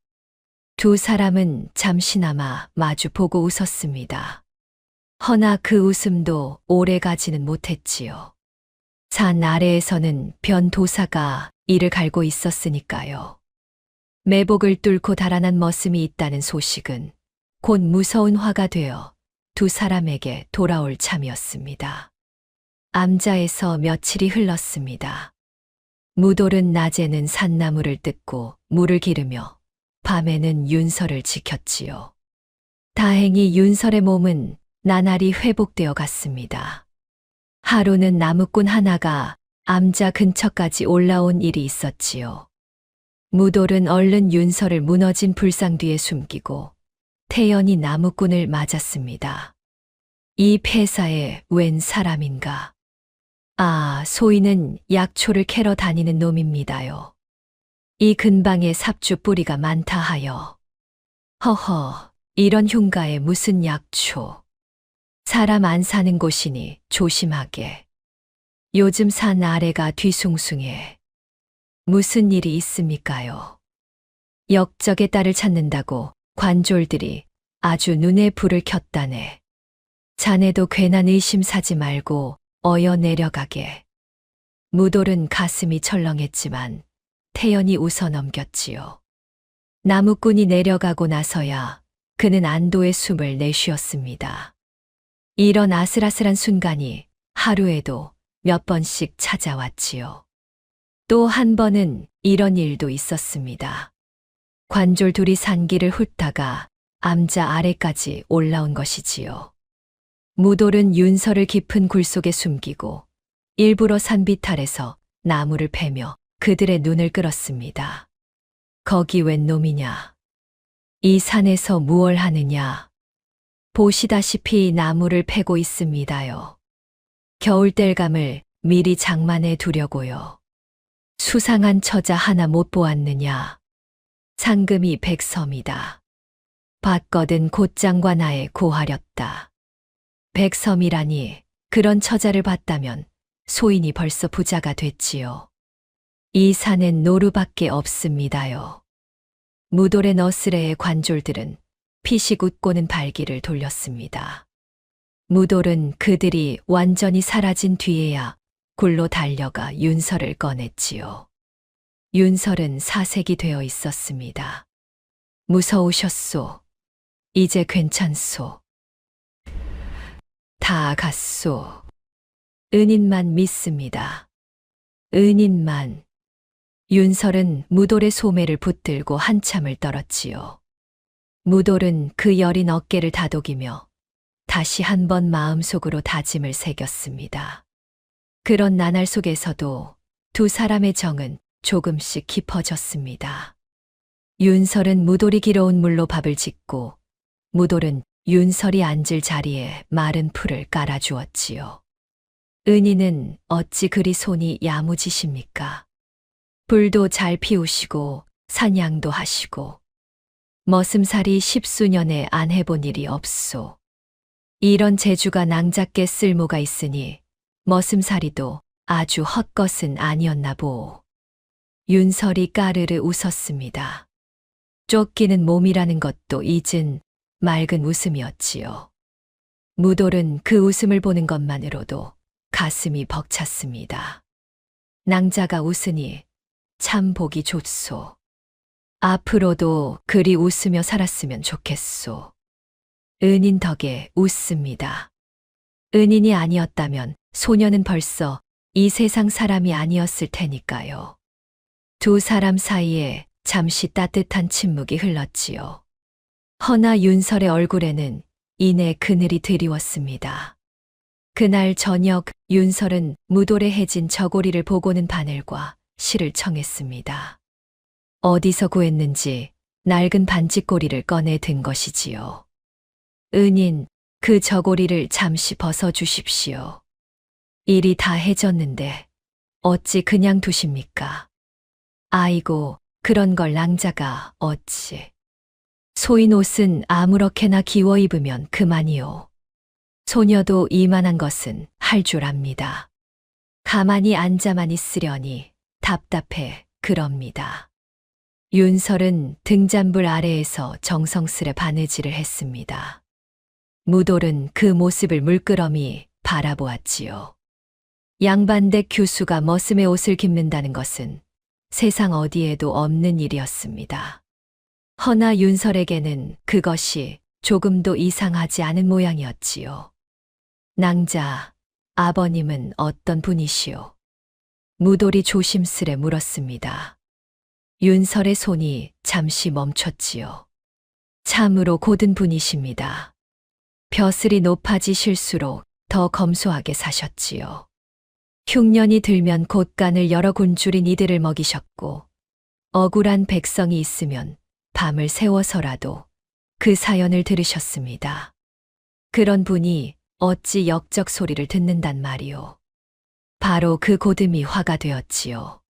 두 사람은 잠시나마 마주 보고 웃었습니다. 허나 그 웃음도 오래 가지는 못했지요. 산 아래에서는 변도사가 이를 갈고 있었으니까요. 매복을 뚫고 달아난 머슴이 있다는 소식은 곧 무서운 화가 되어 두 사람에게 돌아올 참이었습니다. 암자에서 며칠이 흘렀습니다. 무돌은 낮에는 산나물을 뜯고 물을 기르며 밤에는 윤설을 지켰지요. 다행히 윤설의 몸은 나날이 회복되어 갔습니다. 하루는 나무꾼 하나가 암자 근처까지 올라온 일이 있었지요. 무돌은 얼른 윤설을 무너진 불상 뒤에 숨기고 태연히 나무꾼을 맞았습니다. 이 폐사에 웬 사람인가? 아, 소인은 약초를 캐러 다니는 놈입니다요. 이 근방에 삽주 뿌리가 많다 하여. 허허, 이런 흉가에 무슨 약초. 사람 안 사는 곳이니 조심하게. 요즘 산 아래가 뒤숭숭해. 무슨 일이 있습니까요? 역적의 딸을 찾는다고 관졸들이 아주 눈에 불을 켰다네. 자네도 괜한 의심 사지 말고 어여 내려가게. 무돌은 가슴이 철렁했지만 태연히 웃어 넘겼지요. 나무꾼이 내려가고 나서야 그는 안도의 숨을 내쉬었습니다. 이런 아슬아슬한 순간이 하루에도 몇 번씩 찾아왔지요. 또 한 번은 이런 일도 있었습니다. 관졸 둘이 산길을 훑다가 암자 아래까지 올라온 것이지요. 무돌은 윤설을 깊은 굴 속에 숨기고 일부러 산비탈에서 나무를 패며 그들의 눈을 끌었습니다. 거기 웬 놈이냐? 이 산에서 무얼 하느냐? 보시다시피 나무를 패고 있습니다요. 겨울땔감을 미리 장만해 두려고요. 수상한 처자 하나 못 보았느냐? 상금이 100섬이다. 받거든 곧장과 나에 고하렸다. 100섬이라니 그런 처자를 봤다면 소인이 벌써 부자가 됐지요. 이 산엔 노루밖에 없습니다요. 무돌의 너스레의 관졸들은 피식 웃고는 발길을 돌렸습니다. 무돌은 그들이 완전히 사라진 뒤에야 굴로 달려가 윤설을 꺼냈지요. 윤설은 사색이 되어 있었습니다. 무서우셨소. 이제 괜찮소. 다 갔소. 은인만 믿습니다. 은인만. 윤설은 무돌의 소매를 붙들고 한참을 떨었지요. 무돌은 그 여린 어깨를 다독이며 다시 한번 마음속으로 다짐을 새겼습니다. 그런 나날 속에서도 두 사람의 정은 조금씩 깊어졌습니다. 윤설은 무돌이 길어온 물로 밥을 짓고 무돌은 윤설이 앉을 자리에 마른 풀을 깔아주었지요. 은희는 어찌 그리 손이 야무지십니까? 불도 잘 피우시고 사냥도 하시고 머슴살이 10수년에 안 해본 일이 없소. 이런 재주가 낭작게 쓸모가 있으니 머슴살이도 아주 헛것은 아니었나 보오. 윤설이 까르르 웃었습니다. 쫓기는 몸이라는 것도 잊은 맑은 웃음이었지요. 무돌은 그 웃음을 보는 것만으로도 가슴이 벅찼습니다. 낭자가 웃으니 참 보기 좋소. 앞으로도 그리 웃으며 살았으면 좋겠소. 은인 덕에 웃습니다. 은인이 아니었다면 소녀는 벌써 이 세상 사람이 아니었을 테니까요. 두 사람 사이에 잠시 따뜻한 침묵이 흘렀지요. 허나 윤설의 얼굴에는 이내 그늘이 드리웠습니다. 그날 저녁 윤설은 무돌에 해진 저고리를 보고는 바늘과 실을 청했습니다. 어디서 구했는지 낡은 반지꼬리를 꺼내 든 것이지요. 은인, 그 저고리를 잠시 벗어주십시오. 일이 다 해졌는데 어찌 그냥 두십니까? 아이고, 그런 걸 낭자가 어찌. 소인 옷은 아무렇게나 기워 입으면 그만이요. 소녀도 이만한 것은 할 줄 압니다. 가만히 앉아만 있으려니 답답해 그럽니다. 윤설은 등잔불 아래에서 정성스레 바느질을 했습니다. 무돌은 그 모습을 물끄러미 바라보았지요. 양반댁 교수가 머슴의 옷을 깁는다는 것은 세상 어디에도 없는 일이었습니다. 허나 윤설에게는 그것이 조금도 이상하지 않은 모양이었지요. 낭자, 아버님은 어떤 분이시오? 무돌이 조심스레 물었습니다. 윤설의 손이 잠시 멈췄지요. 참으로 고든 분이십니다. 벼슬이 높아지실수록 더 검소하게 사셨지요. 흉년이 들면 곳간을 여러 군줄인 이들을 먹이셨고, 억울한 백성이 있으면 밤을 새워서라도 그 사연을 들으셨습니다. 그런 분이 어찌 역적 소리를 듣는단 말이오. 바로 그 고듬이 화가 되었지요.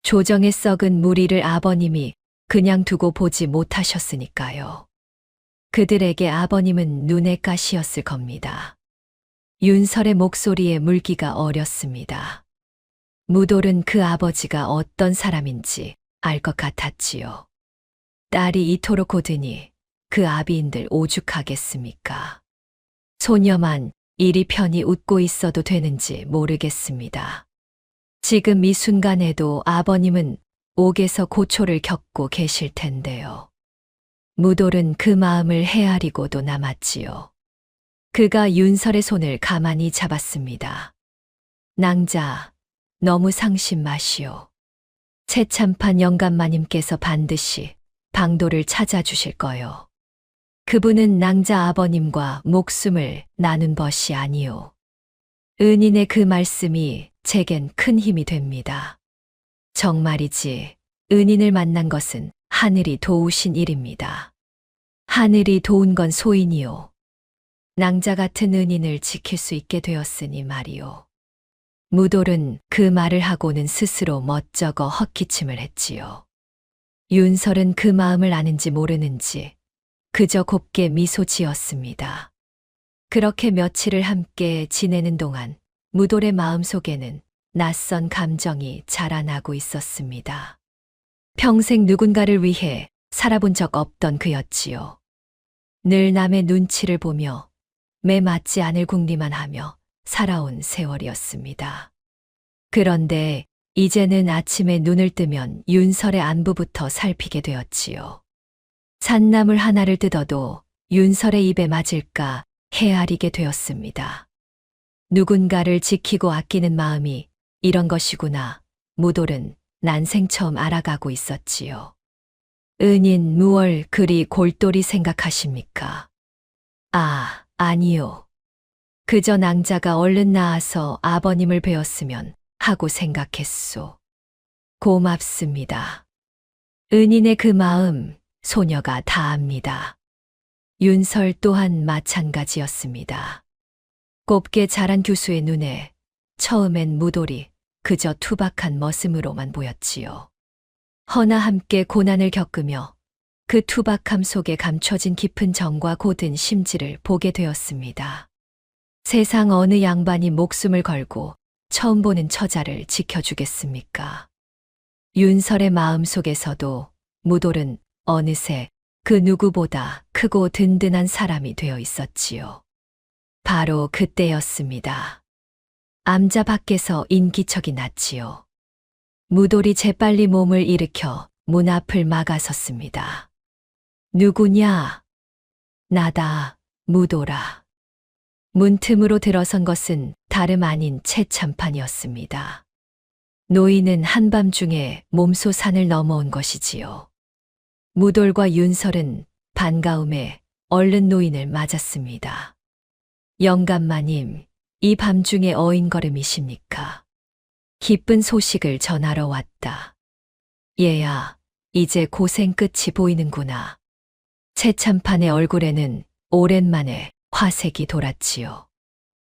조정에 썩은 무리를 아버님이 그냥 두고 보지 못하셨으니까요. 그들에게 아버님은 눈의 가시였을 겁니다. 윤설의 목소리에 물기가 어렸습니다. 무돌은 그 아버지가 어떤 사람인지 알 것 같았지요. 딸이 이토록 고드니 그 아비인들 오죽하겠습니까? 소녀만 이리 편히 웃고 있어도 되는지 모르겠습니다. 지금 이 순간에도 아버님은 옥에서 고초를 겪고 계실 텐데요. 무돌은 그 마음을 헤아리고도 남았지요. 그가 윤설의 손을 가만히 잡았습니다. 낭자, 너무 상심 마시오. 최참판 영감마님께서 반드시 방도를 찾아주실 거요. 그분은 낭자 아버님과 목숨을 나눈 벗이 아니오. 은인의 그 말씀이 제겐 큰 힘이 됩니다. 정말이지 은인을 만난 것은 하늘이 도우신 일입니다. 하늘이 도운 건 소인이요. 낭자 같은 은인을 지킬 수 있게 되었으니 말이오. 무돌은 그 말을 하고는 스스로 멋쩍어 헛기침을 했지요. 윤설은 그 마음을 아는지 모르는지 그저 곱게 미소 지었습니다. 그렇게 며칠을 함께 지내는 동안 무돌의 마음속에는 낯선 감정이 자라나고 있었습니다. 평생 누군가를 위해 살아본 적 없던 그였지요. 늘 남의 눈치를 보며 매 맞지 않을 궁리만 하며 살아온 세월이었습니다. 그런데 이제는 아침에 눈을 뜨면 윤설의 안부부터 살피게 되었지요. 산나물 하나를 뜯어도 윤설의 입에 맞을까 헤아리게 되었습니다. 누군가를 지키고 아끼는 마음이 이런 것이구나. 무돌은 난생 처음 알아가고 있었지요. 은인 무얼 그리 골똘히 생각하십니까? 아, 아니요. 그저 낭자가 얼른 나아서 아버님을 뵈었으면 하고 생각했소. 고맙습니다. 은인의 그 마음 소녀가 다 압니다. 윤설 또한 마찬가지였습니다. 곱게 자란 교수의 눈에 처음엔 무돌이 그저 투박한 머슴으로만 보였지요. 허나 함께 고난을 겪으며 그 투박함 속에 감춰진 깊은 정과 고든 심지를 보게 되었습니다. 세상 어느 양반이 목숨을 걸고 처음 보는 처자를 지켜주겠습니까? 윤설의 마음 속에서도 무돌은 어느새 그 누구보다 크고 든든한 사람이 되어 있었지요. 바로 그때였습니다. 암자 밖에서 인기척이 났지요. 무돌이 재빨리 몸을 일으켜 문 앞을 막아섰습니다. 누구냐? 나다, 무돌아. 문틈으로 들어선 것은 다름 아닌 최참판이었습니다. 노인은 한밤중에 몸소 산을 넘어온 것이지요. 무돌과 윤설은 반가움에 얼른 노인을 맞았습니다. 영감마님, 이 밤중에 어인걸음이십니까? 기쁜 소식을 전하러 왔다. 얘야, 이제 고생 끝이 보이는구나. 최참판의 얼굴에는 오랜만에 화색이 돌았지요.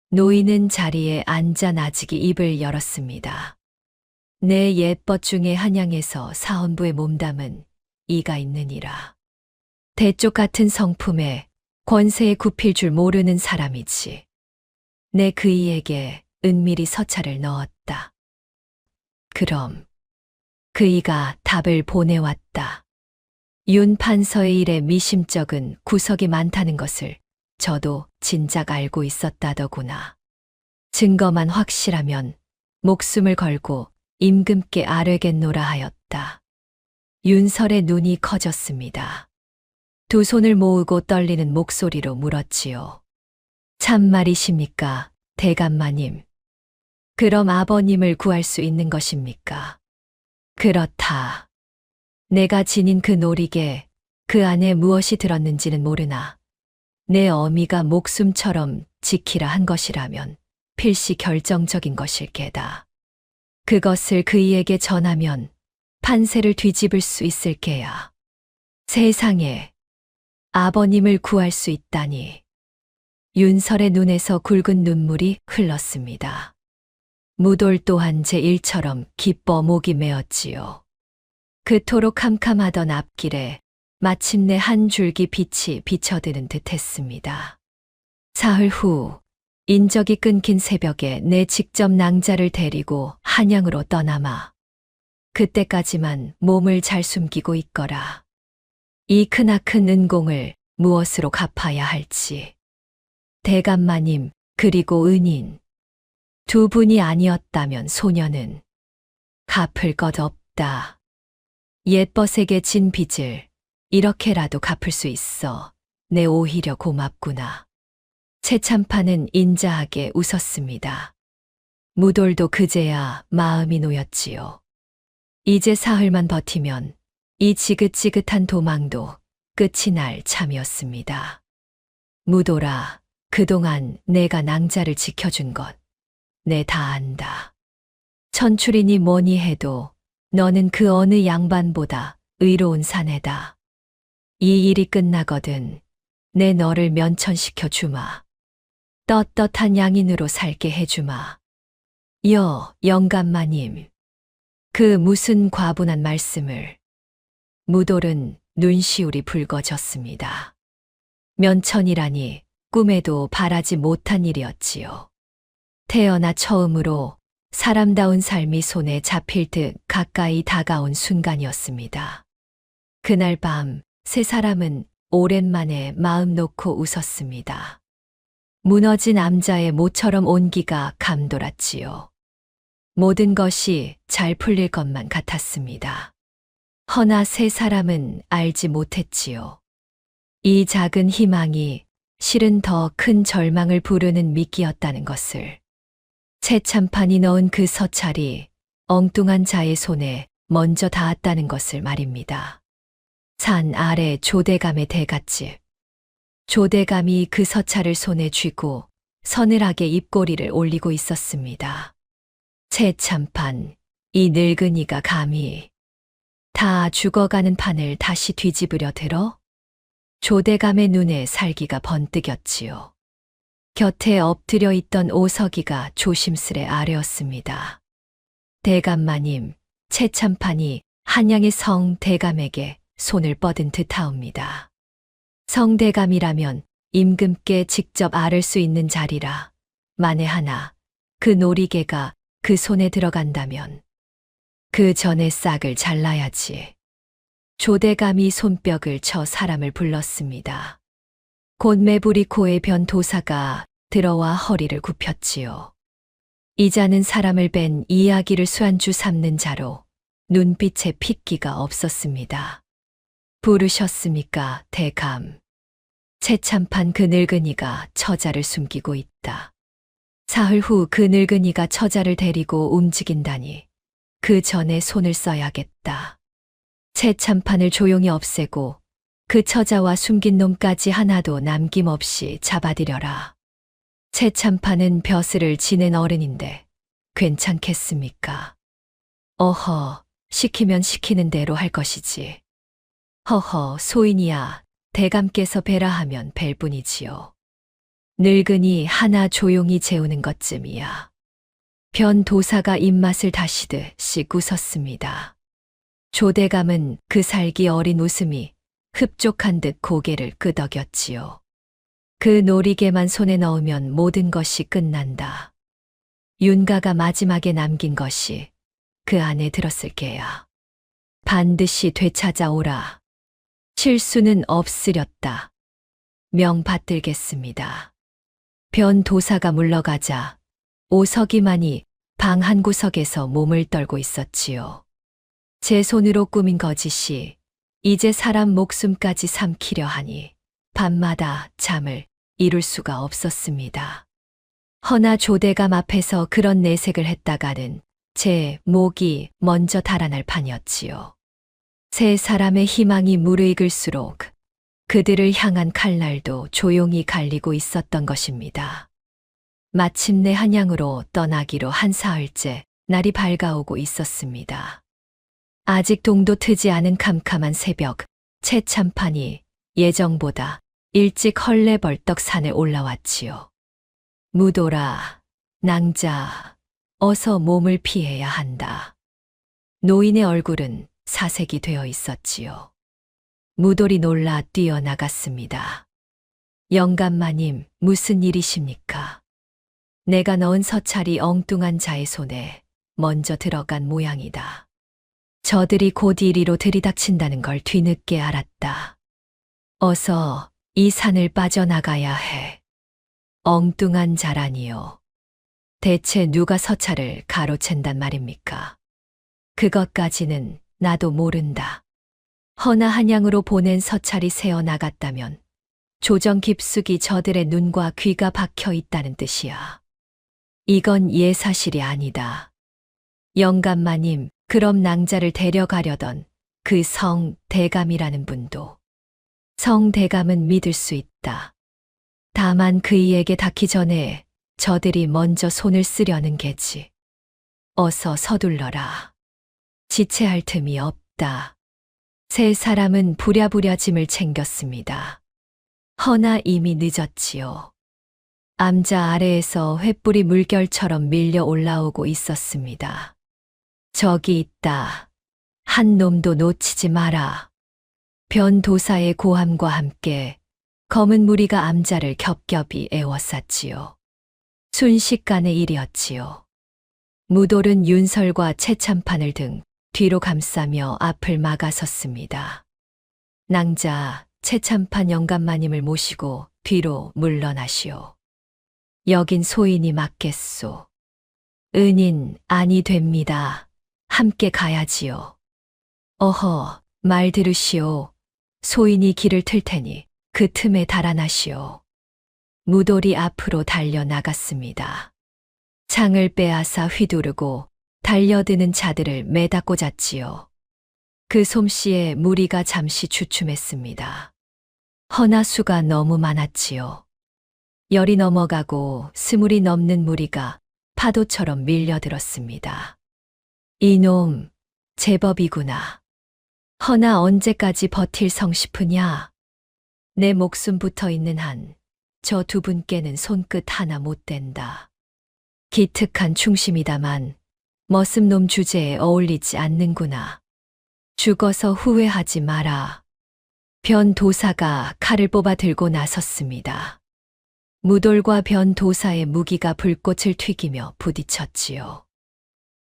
노인은 자리에 앉아 나직이 입을 열었습니다. 내 옛벗 중에 한양에서 사헌부에 몸담은 이가 있느니라. 대쪽 같은 성품에 권세에 굽힐 줄 모르는 사람이지. 내 그이에게 은밀히 서찰을 넣었다. 그럼 그이가 답을 보내왔다. 윤 판서의 일에 미심쩍은 구석이 많다는 것을 저도 진작 알고 있었다더구나. 증거만 확실하면 목숨을 걸고 임금께 아뢰겠노라 하였다. 윤설의 눈이 커졌습니다. 두 손을 모으고 떨리는 목소리로 물었지요. 참말이십니까, 대감마님? 그럼 아버님을 구할 수 있는 것입니까? 그렇다. 내가 지닌 그 놀이개, 그 안에 무엇이 들었는지는 모르나 내 어미가 목숨처럼 지키라 한 것이라면 필시 결정적인 것일 게다. 그것을 그이에게 전하면 판세를 뒤집을 수 있을 게야. 세상에, 아버님을 구할 수 있다니. 윤설의 눈에서 굵은 눈물이 흘렀습니다. 무돌 또한 제 일처럼 기뻐 목이 메었지요. 그토록 캄캄하던 앞길에 마침내 한 줄기 빛이 비쳐드는 듯 했습니다. 사흘 후, 인적이 끊긴 새벽에 내 직접 낭자를 데리고 한양으로 떠나마. 그때까지만 몸을 잘 숨기고 있거라. 이 크나큰 은공을 무엇으로 갚아야 할지. 대감마님, 그리고 은인. 두 분이 아니었다면 소녀는 갚을 것 없다. 옛벗에게 진 빚을 이렇게라도 갚을 수 있어 내 오히려 고맙구나. 최참판은 인자하게 웃었습니다. 무돌도 그제야 마음이 놓였지요. 이제 사흘만 버티면 이 지긋지긋한 도망도 끝이 날 참이었습니다. 무돌아, 그동안 내가 낭자를 지켜준 것 내 다 안다. 천출이니 뭐니 해도 너는 그 어느 양반보다 의로운 사내다. 이 일이 끝나거든 내 너를 면천시켜 주마. 떳떳한 양인으로 살게 해주마. 영감마님. 그 무슨 과분한 말씀을. 무돌은 눈시울이 붉어졌습니다. 면천이라니 꿈에도 바라지 못한 일이었지요. 태어나 처음으로 사람다운 삶이 손에 잡힐 듯 가까이 다가온 순간이었습니다. 그날 밤 세 사람은 오랜만에 마음 놓고 웃었습니다. 무너진 암자의 모처럼 온기가 감돌았지요. 모든 것이 잘 풀릴 것만 같았습니다. 허나 세 사람은 알지 못했지요. 이 작은 희망이 실은 더 큰 절망을 부르는 미끼였다는 것을. 최참판이 넣은 그 서찰이 엉뚱한 자의 손에 먼저 닿았다는 것을 말입니다. 산 아래 조대감의 대갓집. 조대감이 그 서찰을 손에 쥐고 서늘하게 입꼬리를 올리고 있었습니다. 최참판, 이 늙은이가 감히 다 죽어가는 판을 다시 뒤집으려 들어? 조대감의 눈에 살기가 번뜩였지요. 곁에 엎드려 있던 오석이가 조심스레 아뢰었습니다. 대감마님, 최참판이 한양의 성 대감에게 손을 뻗은 듯하옵니다. 성 대감이라면 임금께 직접 아를 수 있는 자리라. 만에 하나 그 놀이개가 그 손에 들어간다면 그 전에 싹을 잘라야지. 조대감이 손뼉을 쳐 사람을 불렀습니다. 곧 매부리 코에 변 도사가 들어와 허리를 굽혔지요. 이자는 사람을 뺀 이야기를 수안주 삼는 자로 눈빛에 핏기가 없었습니다. 부르셨습니까, 대감? 최참판 그 늙은이가 처자를 숨기고 있다. 사흘 후 그 늙은이가 처자를 데리고 움직인다니 그 전에 손을 써야겠다. 최참판을 조용히 없애고 그 처자와 숨긴 놈까지 하나도 남김없이 잡아들여라. 최참판은 벼슬을 지낸 어른인데 괜찮겠습니까? 어허, 시키면 시키는 대로 할 것이지. 허허, 소인이야, 대감께서 배라 하면 뵐 뿐이지요. 늙은이 하나 조용히 재우는 것쯤이야. 변 도사가 입맛을 다시듯 씩 웃었습니다. 조대감은 그 살기 어린 웃음이 흡족한 듯 고개를 끄덕였지요. 그 놀이개만 손에 넣으면 모든 것이 끝난다. 윤가가 마지막에 남긴 것이 그 안에 들었을 게야. 반드시 되찾아오라. 실수는 없으렸다. 명 받들겠습니다. 변 도사가 물러가자 오석이만이 방 한 구석에서 몸을 떨고 있었지요. 제 손으로 꾸민 거짓이 이제 사람 목숨까지 삼키려 하니 밤마다 잠을 이룰 수가 없었습니다. 허나 조대감 앞에서 그런 내색을 했다가는 제 목이 먼저 달아날 판이었지요. 세 사람의 희망이 무르익을수록 그들을 향한 칼날도 조용히 갈리고 있었던 것입니다. 마침내 한양으로 떠나기로 한 사흘째 날이 밝아오고 있었습니다. 아직 동도 트지 않은 캄캄한 새벽, 최참판이 예정보다 일찍 헐레벌떡 산에 올라왔지요. 무도라, 낭자, 어서 몸을 피해야 한다. 노인의 얼굴은 사색이 되어 있었지요. 무돌이 놀라 뛰어나갔습니다. 영감마님, 무슨 일이십니까? 내가 넣은 서찰이 엉뚱한 자의 손에 먼저 들어간 모양이다. 저들이 곧 이리로 들이닥친다는 걸 뒤늦게 알았다. 어서 이 산을 빠져나가야 해. 엉뚱한 자라니요. 대체 누가 서찰을 가로챈단 말입니까? 그것까지는 나도 모른다. 허나 한양으로 보낸 서찰이 새어 나갔다면 조정 깊숙이 저들의 눈과 귀가 박혀 있다는 뜻이야. 이건 예사실이 아니다. 영감마님, 그럼 낭자를 데려가려던 그 성대감이라는 분도. 성대감은 믿을 수 있다. 다만 그이에게 닿기 전에 저들이 먼저 손을 쓰려는 게지. 어서 서둘러라. 지체할 틈이 없다. 세 사람은 부랴부랴 짐을 챙겼습니다. 허나 이미 늦었지요. 암자 아래에서 횃불이 물결처럼 밀려 올라오고 있었습니다. 저기 있다. 한 놈도 놓치지 마라. 변도사의 고함과 함께 검은 무리가 암자를 겹겹이 에워쌌지요. 순식간의 일이었지요. 무돌은 윤설과 최참판을 등 뒤로 감싸며 앞을 막아섰습니다. 낭자, 최참판 영감마님을 모시고 뒤로 물러나시오. 여긴 소인이 맞겠소. 은인 아니 됩니다. 함께 가야지요. 어허, 말 들으시오. 소인이 길을 틀 테니 그 틈에 달아나시오. 무돌이 앞으로 달려나갔습니다. 창을 빼앗아 휘두르고 달려드는 자들을 매다 꽂았지요. 그 솜씨에 무리가 잠시 주춤했습니다. 허나 수가 너무 많았지요. 열이 넘어가고 20이 넘는 무리가 파도처럼 밀려들었습니다. 이놈, 제법이구나. 허나 언제까지 버틸 성싶으냐? 내 목숨 붙어 있는 한 저 두 분께는 손끝 하나 못 댄다. 기특한 충심이다만 머슴놈 주제에 어울리지 않는구나. 죽어서 후회하지 마라. 변도사가 칼을 뽑아 들고 나섰습니다. 무돌과 변도사의 무기가 불꽃을 튀기며 부딪혔지요.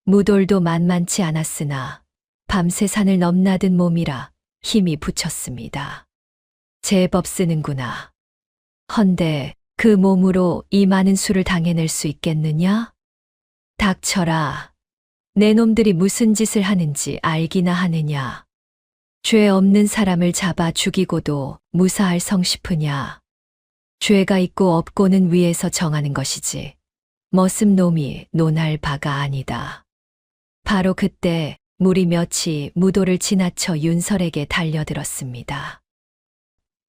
무돌도 만만치 않았으나 밤새 산을 넘나든 몸이라 힘이 붙였습니다. 제법 쓰는구나. 헌데 그 몸으로 이 많은 수를 당해낼 수 있겠느냐? 닥쳐라. 내 놈들이 무슨 짓을 하는지 알기나 하느냐? 죄 없는 사람을 잡아 죽이고도 무사할 성싶으냐? 죄가 있고 없고는 위에서 정하는 것이지 머슴놈이 논할 바가 아니다. 바로 그때 무리 몇이 무도를 지나쳐 윤설에게 달려들었습니다.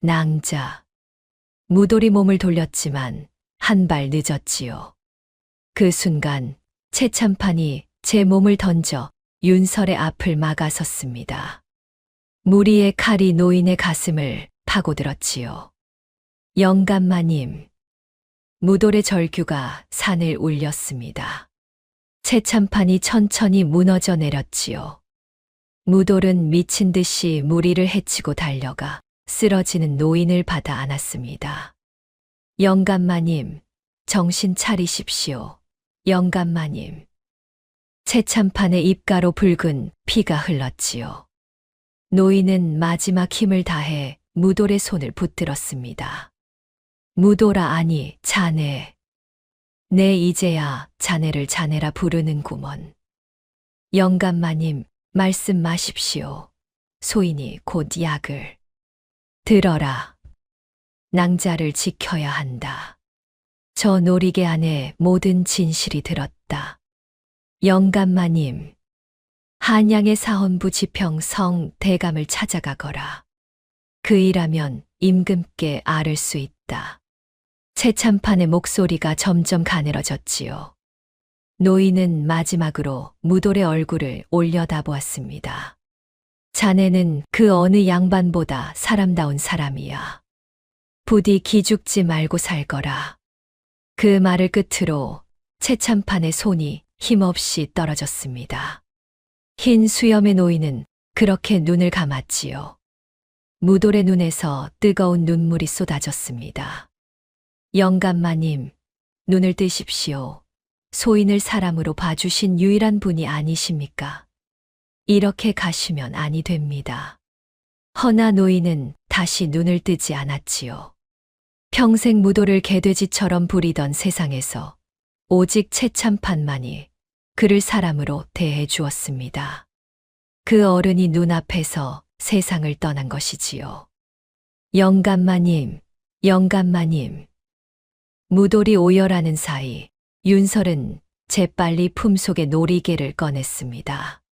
낭자. 무돌이 몸을 돌렸지만 한 발 늦었지요. 그 순간 최참판이 제 몸을 던져 윤설의 앞을 막아섰습니다. 무리의 칼이 노인의 가슴을 파고들었지요. 영감마님. 무돌의 절규가 산을 울렸습니다. 최참판이 천천히 무너져 내렸지요. 무돌은 미친 듯이 무리를 헤치고 달려가 쓰러지는 노인을 받아 안았습니다. 영감마님, 정신 차리십시오. 영감마님. 최참판의 입가로 붉은 피가 흘렀지요. 노인은 마지막 힘을 다해 무돌의 손을 붙들었습니다. 무돌아 아니, 자네. 내 이제야 자네를 자네라 부르는구먼. 영감마님, 말씀 마십시오. 소인이 곧 약을 들어라. 낭자를 지켜야 한다. 저 놀이개 안에 모든 진실이 들었다. 영감마님, 한양의 사헌부 지평성 대감을 찾아가거라. 그 일하면 임금께 아를 수 있다. 최참판의 목소리가 점점 가늘어졌지요. 노인은 마지막으로 무돌의 얼굴을 올려다보았습니다. 자네는 그 어느 양반보다 사람다운 사람이야. 부디 기죽지 말고 살거라. 그 말을 끝으로 최참판의 손이 힘없이 떨어졌습니다. 흰 수염의 노인은 그렇게 눈을 감았지요. 무돌의 눈에서 뜨거운 눈물이 쏟아졌습니다. 영감마님, 눈을 뜨십시오. 소인을 사람으로 봐주신 유일한 분이 아니십니까? 이렇게 가시면 아니 됩니다. 허나 노인은 다시 눈을 뜨지 않았지요. 평생 무도를 개돼지처럼 부리던 세상에서 오직 최참판만이 그를 사람으로 대해 주었습니다. 그 어른이 눈앞에서 세상을 떠난 것이지요. 영감마님, 영감마님. 무돌이 오열하는 사이 윤설은 재빨리 품속의 놀이개를 꺼냈습니다.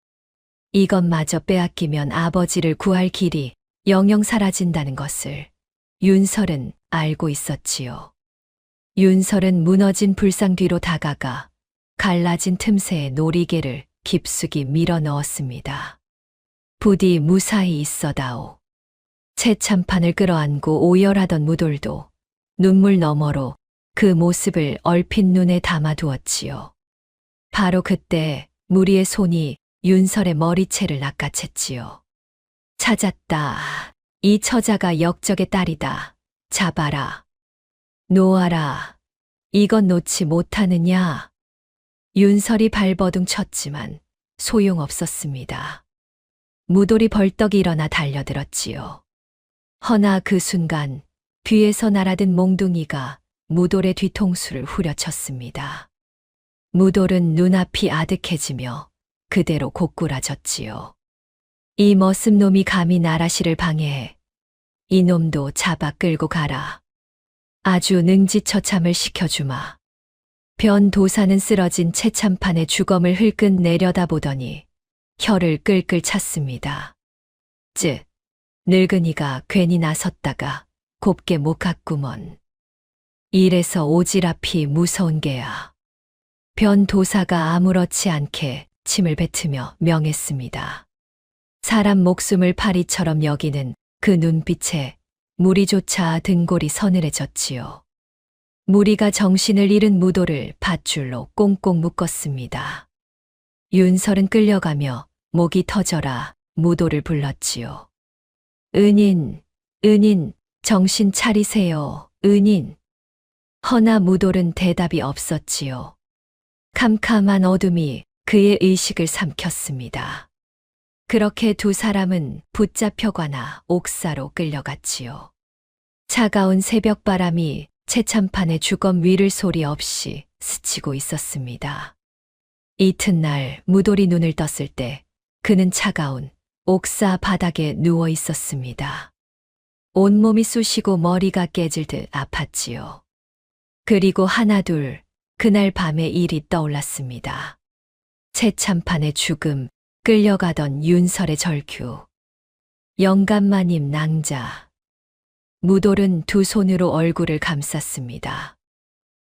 이것마저 빼앗기면 아버지를 구할 길이 영영 사라진다는 것을 윤설은 알고 있었지요. 윤설은 무너진 불상 뒤로 다가가 갈라진 틈새에 놀이개를 깊숙이 밀어 넣었습니다. 부디 무사히 있어다오. 최참판을 끌어안고 오열하던 무돌도 눈물 너머로 그 모습을 얼핏 눈에 담아두었지요. 바로 그때 무리의 손이 윤설의 머리채를 낚아챘지요. 찾았다. 이 처자가 역적의 딸이다. 잡아라. 놓아라. 이건 놓지 못하느냐. 윤설이 발버둥 쳤지만 소용없었습니다. 무돌이 벌떡 일어나 달려들었지요. 허나 그 순간 뒤에서 날아든 몽둥이가 무돌의 뒤통수를 후려쳤습니다. 무돌은 눈앞이 아득해지며 그대로 고꾸라졌지요. 이 머슴 놈이 감히 나라시를 방해해. 이놈도 잡아 끌고 가라. 아주 능지처참을 시켜주마. 변도사는 쓰러진 최참판의 주검을 흘끗 내려다보더니 혀를 끌끌 찼습니다. 늙은이가 괜히 나섰다가 곱게 못 갔구먼. 이래서 오지랖이 무서운 게야. 변도사가 아무렇지 않게 침을 뱉으며 명했습니다. 사람 목숨을 파리처럼 여기는 그 눈빛에 무리조차 등골이 서늘해졌지요. 무리가 정신을 잃은 무도를 밧줄로 꽁꽁 묶었습니다. 윤설은 끌려가며 목이 터져라 무도를 불렀지요. 은인, 은인, 정신 차리세요, 은인. 허나 무돌은 대답이 없었지요. 캄캄한 어둠이 그의 의식을 삼켰습니다. 그렇게 두 사람은 붙잡혀가나 옥사로 끌려갔지요. 차가운 새벽바람이 최참판의 주검 위를 소리 없이 스치고 있었습니다. 이튿날 무돌이 눈을 떴을 때 그는 차가운 옥사 바닥에 누워 있었습니다. 온몸이 쑤시고 머리가 깨질 듯 아팠지요. 그리고 하나둘 그날 밤의 일이 떠올랐습니다. 최참판의 죽음, 끌려가던 윤설의 절규. 영감마님 낭자. 무돌은 두 손으로 얼굴을 감쌌습니다.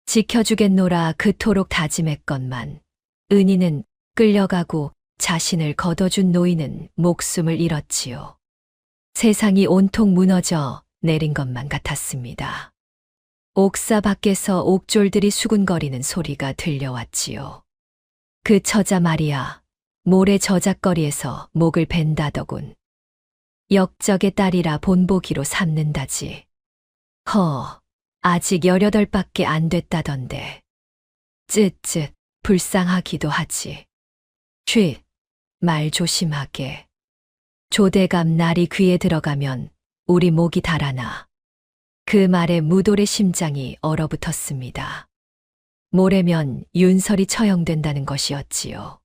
지켜주겠노라 그토록 다짐했건만 은희는 끌려가고 자신을 걷어준 노인은 목숨을 잃었지요. 세상이 온통 무너져 내린 것만 같았습니다. 옥사 밖에서 옥졸들이 수군거리는 소리가 들려왔지요. 그 처자 말이야, 모래 저작거리에서 목을 벤다더군. 역적의 딸이라 본보기로 삼는다지. 아직 18밖에 안 됐다던데. 쯧쯧, 불쌍하기도 하지. 말 조심하게. 조대감 날이 귀에 들어가면 우리 목이 달아나. 그 말에 무돌의 심장이 얼어붙었습니다. 모레면 윤설이 처형된다는 것이었지요.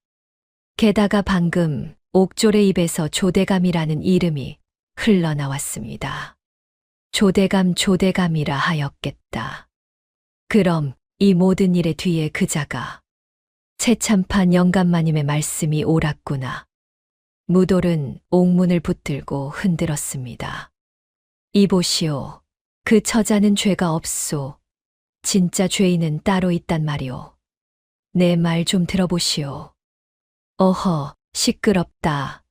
게다가 방금 옥졸의 입에서 조대감이라는 이름이 흘러나왔습니다. 조대감이라 하였겠다. 그럼 이 모든 일의 뒤에 그자가 최참판 영감마님의 말씀이 옳았구나. 무돌은 옥문을 붙들고 흔들었습니다. 이보시오. 그 처자는 죄가 없소. 진짜 죄인은 따로 있단 말이오. 내 말 좀 들어보시오. 어허, 시끄럽다.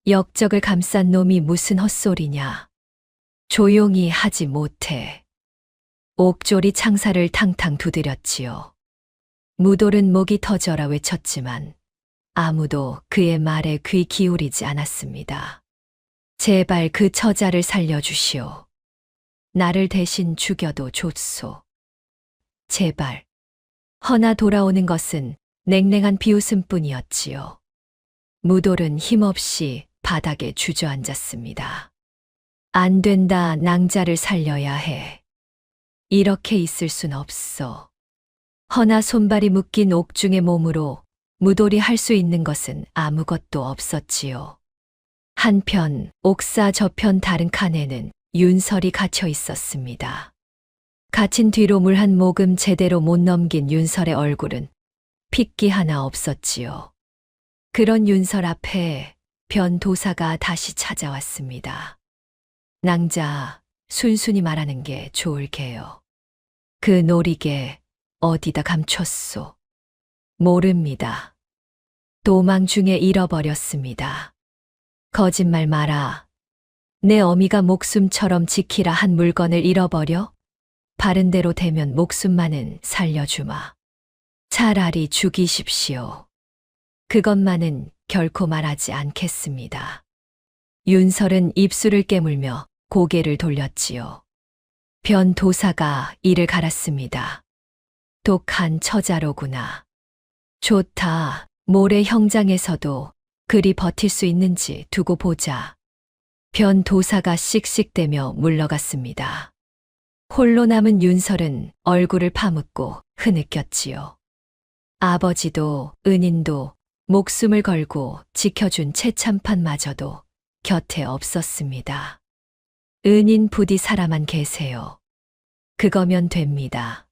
역적을 감싼 놈이 무슨 헛소리냐. 조용히 하지 못해. 옥졸이 창살을 탕탕 두드렸지요. 무돌은 목이 터져라 외쳤지만 아무도 그의 말에 귀 기울이지 않았습니다. 제발 그 처자를 살려주시오. 나를 대신 죽여도 좋소. 제발. 허나 돌아오는 것은 냉랭한 비웃음뿐이었지요. 무돌은 힘없이 바닥에 주저앉았습니다. 안 된다, 낭자를 살려야 해. 이렇게 있을 순 없어. 허나 손발이 묶인 옥중의 몸으로 무돌이 할 수 있는 것은 아무것도 없었지요. 한편 옥사 저편 다른 칸에는 윤설이 갇혀 있었습니다. 갇힌 뒤로 물 한 모금 제대로 못 넘긴 윤설의 얼굴은 핏기 하나 없었지요. 그런 윤설 앞에 변도사가 다시 찾아왔습니다. 낭자, 순순히 말하는 게 좋을 게요. 그 노리개 어디다 감췄소? 모릅니다. 도망 중에 잃어버렸습니다. 거짓말 마라. 내 어미가 목숨처럼 지키라 한 물건을 잃어버려? 바른 대로 되면 목숨만은 살려주마. 차라리 죽이십시오. 그것만은 결코 말하지 않겠습니다. 윤설은 입술을 깨물며 고개를 돌렸지요. 변도사가 이를 갈았습니다. 독한 처자로구나. 좋다. 모레 형장에서도 그리 버틸 수 있는지 두고 보자. 변도사가 씩씩대며 물러갔습니다. 홀로 남은 윤설은 얼굴을 파묻고 흐느꼈지요. 아버지도 은인도 목숨을 걸고 지켜준 최참판마저도 곁에 없었습니다. 은인 부디 살아만 계세요. 그거면 됩니다.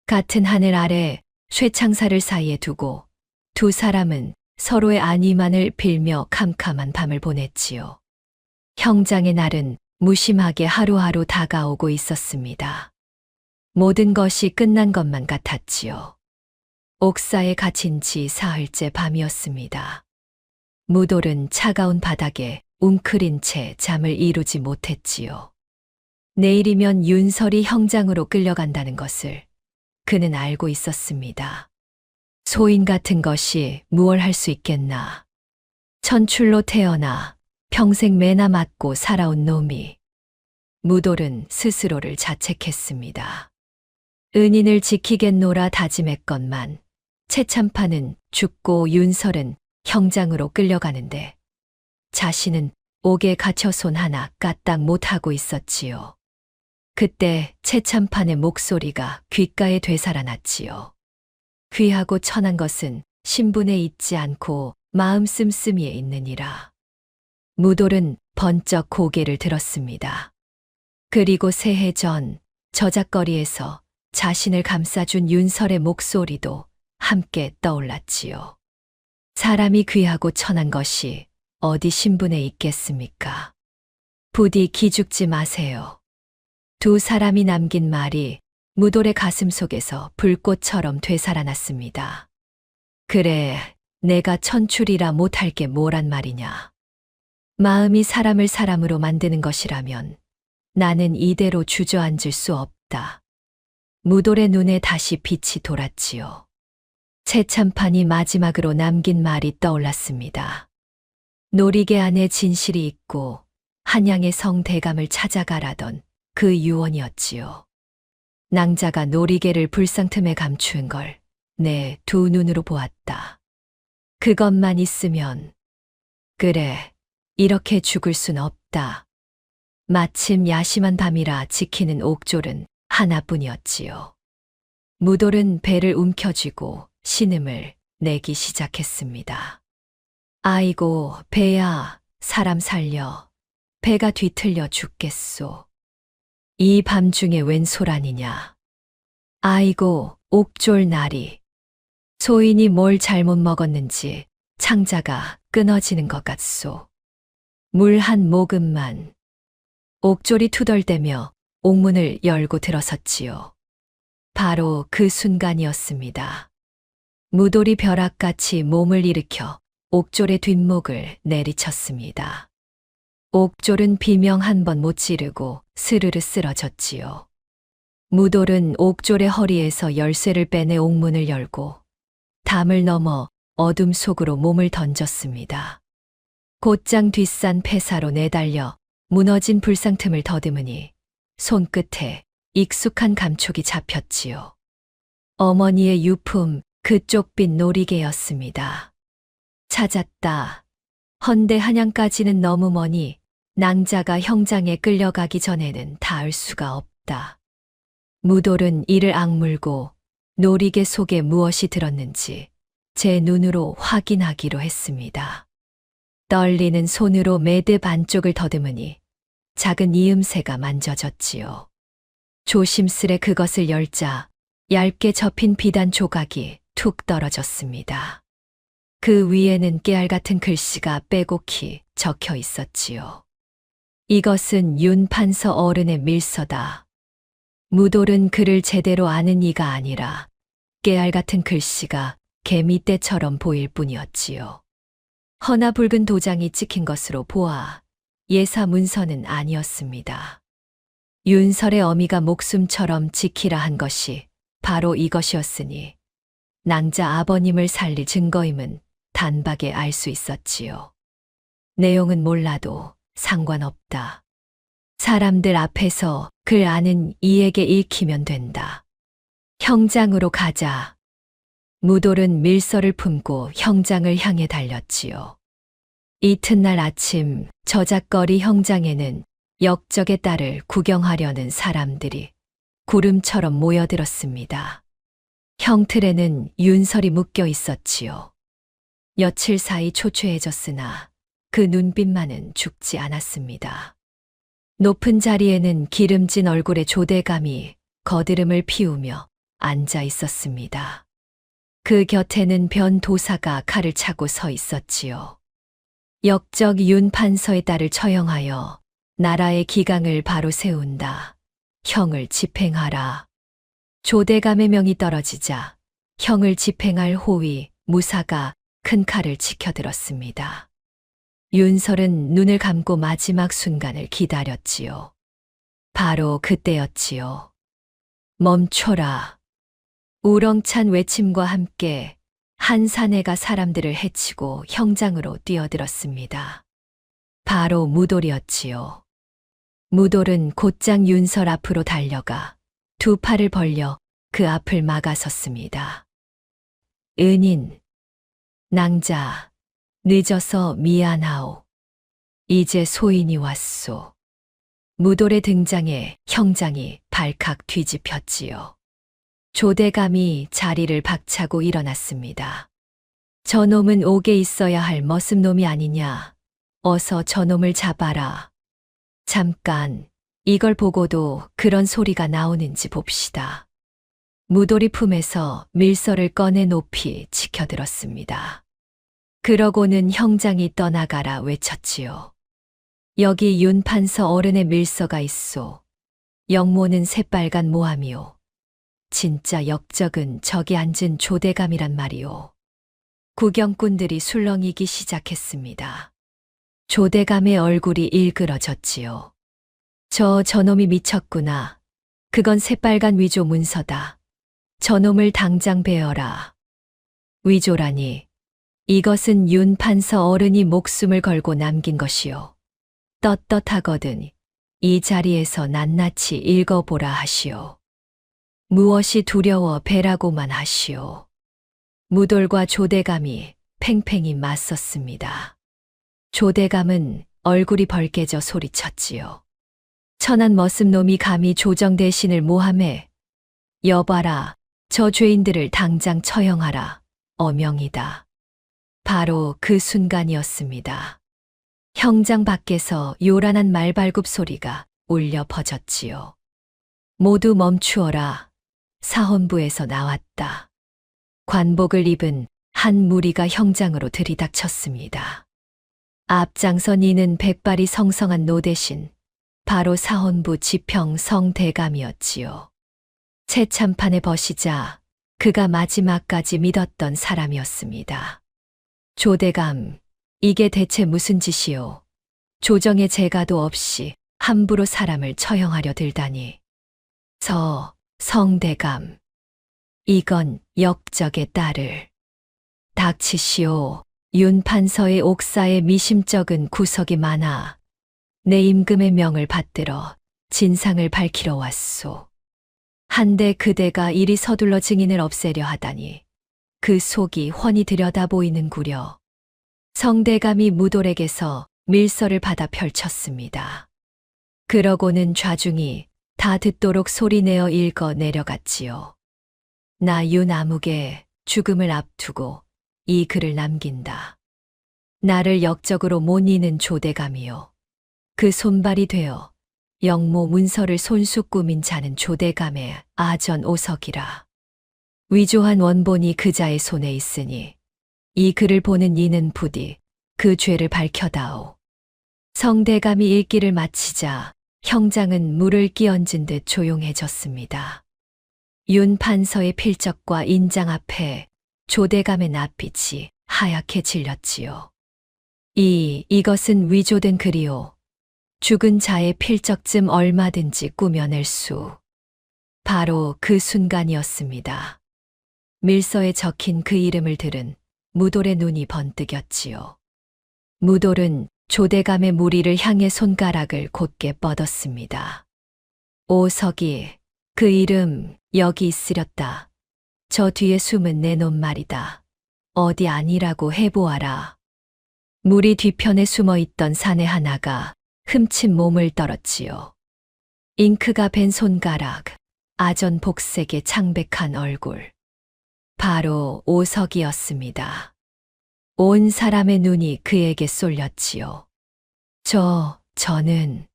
같은 하늘 아래 쇠창살을 사이에 두고 두 사람은 서로의 안위만을 빌며 캄캄한 밤을 보냈지요. 형장의 날은 무심하게 하루하루 다가오고 있었습니다. 모든 것이 끝난 것만 같았지요. 옥사에 갇힌 지 사흘째 밤이었습니다. 무돌은 차가운 바닥에 웅크린 채 잠을 이루지 못했지요. 내일이면 윤설이 형장으로 끌려간다는 것을 그는 알고 있었습니다. 소인 같은 것이 무얼 할 수 있겠나. 천출로 태어나 평생 매나 맞고 살아온 놈이. 무돌은 스스로를 자책했습니다. 은인을 지키겠노라 다짐했건만 최참판은 죽고 윤설은 형장으로 끌려가는데 자신은 옥에 갇혀 손 하나 까딱 못하고 있었지요. 그때 최참판의 목소리가 귓가에 되살아났지요. 귀하고 천한 것은 신분에 있지 않고 마음 씀씀이에 있느니라. 무돌은 번쩍 고개를 들었습니다. 그리고 새해 전 저작거리에서 자신을 감싸준 윤설의 목소리도 함께 떠올랐지요. 사람이 귀하고 천한 것이 어디 신분에 있겠습니까? 부디 기죽지 마세요. 두 사람이 남긴 말이 무돌의 가슴 속에서 불꽃처럼 되살아났습니다. 그래, 내가 천출이라 못할 게 뭐란 말이냐. 마음이 사람을 사람으로 만드는 것이라면 나는 이대로 주저앉을 수 없다. 무돌의 눈에 다시 빛이 돌았지요. 최참판이 마지막으로 남긴 말이 떠올랐습니다. 노리개 안에 진실이 있고 한양의 성 대감을 찾아가라던 그 유언이었지요. 낭자가 노리개를 불상틈에 감춘 걸 내 두 눈으로 보았다. 그것만 있으면 그래, 이렇게 죽을 순 없다. 마침 야심한 밤이라 지키는 옥졸은 하나뿐이었지요. 무돌은 배를 움켜쥐고 신음을 내기 시작했습니다. 아이고, 배야, 사람 살려. 배가 뒤틀려 죽겠소. 이 밤중에 웬 소란이냐. 아이고, 옥졸 나리. 소인이 뭘 잘못 먹었는지 창자가 끊어지는 것 같소. 물 한 모금만. 옥졸이 투덜대며 옥문을 열고 들어섰지요. 바로 그 순간이었습니다. 무돌이 벼락같이 몸을 일으켜 옥졸의 뒷목을 내리쳤습니다. 옥졸은 비명 한 번 못 지르고 스르르 쓰러졌지요. 무돌은 옥졸의 허리에서 열쇠를 빼내 옥문을 열고 담을 넘어 어둠 속으로 몸을 던졌습니다. 곧장 뒷산 폐사로 내달려 무너진 불상 틈을 더듬으니 손끝에 익숙한 감촉이 잡혔지요. 어머니의 유품, 그 쪽빛 놀이개였습니다. 찾았다. 헌데 한양까지는 너무 머니 낭자가 형장에 끌려가기 전에는 닿을 수가 없다. 무돌은 이를 악물고 놀이개 속에 무엇이 들었는지 제 눈으로 확인하기로 했습니다. 떨리는 손으로 매대 반쪽을 더듬으니 작은 이음새가 만져졌지요. 조심스레 그것을 열자 얇게 접힌 비단 조각이 툭 떨어졌습니다. 그 위에는 깨알 같은 글씨가 빼곡히 적혀 있었지요. 이것은 윤판서 어른의 밀서다. 무돌은 글을 제대로 아는 이가 아니라 깨알 같은 글씨가 개미떼처럼 보일 뿐이었지요. 허나 붉은 도장이 찍힌 것으로 보아 예사 문서는 아니었습니다. 윤설의 어미가 목숨처럼 지키라 한 것이 바로 이것이었으니 낭자 아버님을 살릴 증거임은 단박에 알 수 있었지요. 내용은 몰라도 상관없다. 사람들 앞에서 글 아는 이에게 읽히면 된다. 형장으로 가자. 무돌은 밀서를 품고 형장을 향해 달렸지요. 이튿날 아침 저작거리 형장에는 역적의 딸을 구경하려는 사람들이 구름처럼 모여들었습니다. 형틀에는 윤설이 묶여 있었지요. 며칠 사이 초췌해졌으나 그 눈빛만은 죽지 않았습니다. 높은 자리에는 기름진 얼굴의 조대감이 거드름을 피우며 앉아 있었습니다. 그 곁에는 변도사가 칼을 차고 서 있었지요. 역적 윤판서의 딸을 처형하여 나라의 기강을 바로 세운다. 형을 집행하라. 조대감의 명이 떨어지자 형을 집행할 호위 무사가 큰 칼을 치켜들었습니다. 윤설은 눈을 감고 마지막 순간을 기다렸지요. 바로 그때였지요. 멈춰라. 우렁찬 외침과 함께 한 사내가 사람들을 해치고 형장으로 뛰어들었습니다. 바로 무돌이었지요. 무돌은 곧장 윤설 앞으로 달려가 두 팔을 벌려 그 앞을 막아섰습니다. 은인, 낭자, 늦어서 미안하오. 이제 소인이 왔소. 무돌의 등장에 형장이 발칵 뒤집혔지요. 조대감이 자리를 박차고 일어났습니다. 저놈은 옥에 있어야 할 머슴놈이 아니냐. 어서 저놈을 잡아라. 잠깐, 이걸 보고도 그런 소리가 나오는지 봅시다. 무돌이 품에서 밀서를 꺼내 높이 치켜들었습니다. 그러고는 형장이 떠나가라 외쳤지요. 여기 윤판서 어른의 밀서가 있소. 영모는 새빨간 모함이오. 진짜 역적은 저기 앉은 조대감이란 말이오. 구경꾼들이 술렁이기 시작했습니다. 조대감의 얼굴이 일그러졌지요. 저놈이 미쳤구나. 그건 새빨간 위조 문서다. 저놈을 당장 베어라. 위조라니. 이것은 윤판서 어른이 목숨을 걸고 남긴 것이요. 떳떳하거든 이 자리에서 낱낱이 읽어보라 하시오. 무엇이 두려워 베라고만 하시오. 무돌과 조대감이 팽팽히 맞섰습니다. 조대감은 얼굴이 벌개져 소리쳤지요. 천한 머슴놈이 감히 조정 대신을 모함해. 여봐라, 저 죄인들을 당장 처형하라. 어명이다. 바로 그 순간이었습니다. 형장 밖에서 요란한 말발굽 소리가 울려 퍼졌지요. 모두 멈추어라. 사헌부에서 나왔다. 관복을 입은 한 무리가 형장으로 들이닥쳤습니다. 앞장선 이는 백발이 성성한 노대신, 바로 사헌부 지평 성대감이었지요. 채참판에 버시자 그가 마지막까지 믿었던 사람이었습니다. 조대감, 이게 대체 무슨 짓이오? 조정의 재가도 없이 함부로 사람을 처형하려 들다니. 성대감, 이건 역적의 딸을. 닥치시오. 윤 판서의 옥사에 미심쩍은 구석이 많아 내 임금의 명을 받들어 진상을 밝히러 왔소. 한데 그대가 이리 서둘러 증인을 없애려 하다니 그 속이 훤히 들여다 보이는구려. 성대감이 무돌에게서 밀서를 받아 펼쳤습니다. 그러고는 좌중이 다 듣도록 소리내어 읽어 내려갔지요. 나 윤아묵의 죽음을 앞두고 이 글을 남긴다. 나를 역적으로 못 이는 조대감이요. 그 손발이 되어 영모 문서를 손수 꾸민 자는 조대감의 아전 오석이라. 위조한 원본이 그자의 손에 있으니 이 글을 보는 이는 부디 그 죄를 밝혀다오. 성대감이 읽기를 마치자 형장은 물을 끼얹은 듯 조용해졌습니다. 윤 판서의 필적과 인장 앞에 조대감의 낯빛이 하얗게 질렸지요. 이것은 위조된 글이오. 죽은 자의 필적쯤 얼마든지 꾸며낼 수. 바로 그 순간이었습니다. 밀서에 적힌 그 이름을 들은 무돌의 눈이 번뜩였지요. 무돌은 조대감의 무리를 향해 손가락을 곧게 뻗었습니다. 오석이, 그 이름 여기 있으렸다. 저 뒤에 숨은 내 놈 말이다. 어디 아니라고 해보아라. 무리 뒤편에 숨어 있던 사내 하나가 흠칫 몸을 떨었지요. 잉크가 밴 손가락, 아전 복색의 창백한 얼굴. 바로 오석이었습니다. 온 사람의 눈이 그에게 쏠렸지요. 저는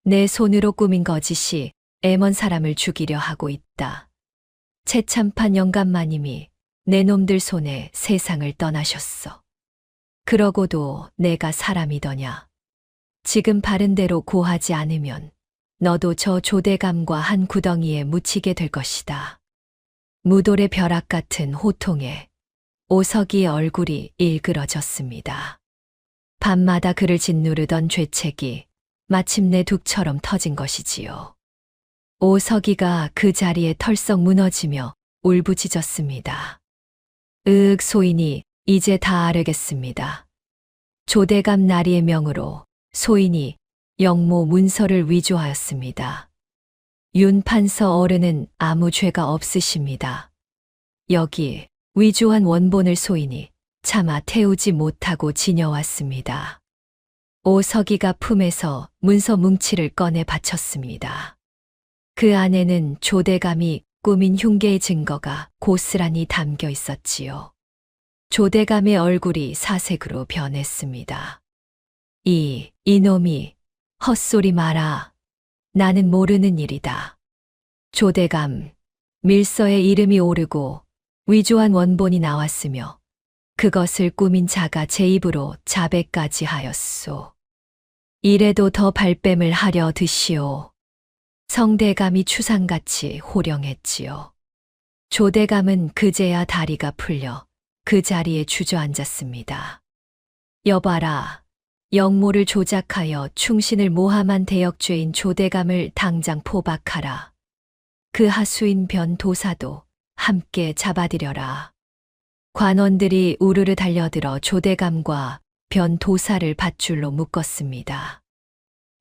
내 손으로 꾸민 거짓이 애먼 사람을 죽이려 하고 있다. 채참판 영감마님이 내 놈들 손에 세상을 떠나셨어. 그러고도 내가 사람이더냐. 지금 바른 대로 고하지 않으면 너도 저 조대감과 한 구덩이에 묻히게 될 것이다. 무돌의 벼락 같은 호통에 오석이의 얼굴이 일그러졌습니다. 밤마다 그를 짓누르던 죄책이 마침내 둑처럼 터진 것이지요. 오석이가 그 자리에 털썩 무너지며 울부짖었습니다. 소인이 이제 다 알겠습니다. 조대감 나리의 명으로 소인이 영모 문서를 위조하였습니다. 윤 판서 어른은 아무 죄가 없으십니다. 여기 위조한 원본을 소인이 차마 태우지 못하고 지녀왔습니다. 오석이가 품에서 문서 뭉치를 꺼내 바쳤습니다. 그 안에는 조대감이 꾸민 흉계의 증거가 고스란히 담겨 있었지요. 조대감의 얼굴이 사색으로 변했습니다. 이놈이 헛소리 마라. 나는 모르는 일이다. 조대감, 밀서에 이름이 오르고 위조한 원본이 나왔으며 그것을 꾸민 자가 제 입으로 자백까지 하였소. 이래도 더 발뺌을 하려 드시오. 성대감이 추상같이 호령했지요. 조대감은 그제야 다리가 풀려 그 자리에 주저앉았습니다. 여봐라. 영모를 조작하여 충신을 모함한 대역죄인 조대감을 당장 포박하라. 그 하수인 변도사도 함께 잡아들여라. 관원들이 우르르 달려들어 조대감과 변도사를 밧줄로 묶었습니다.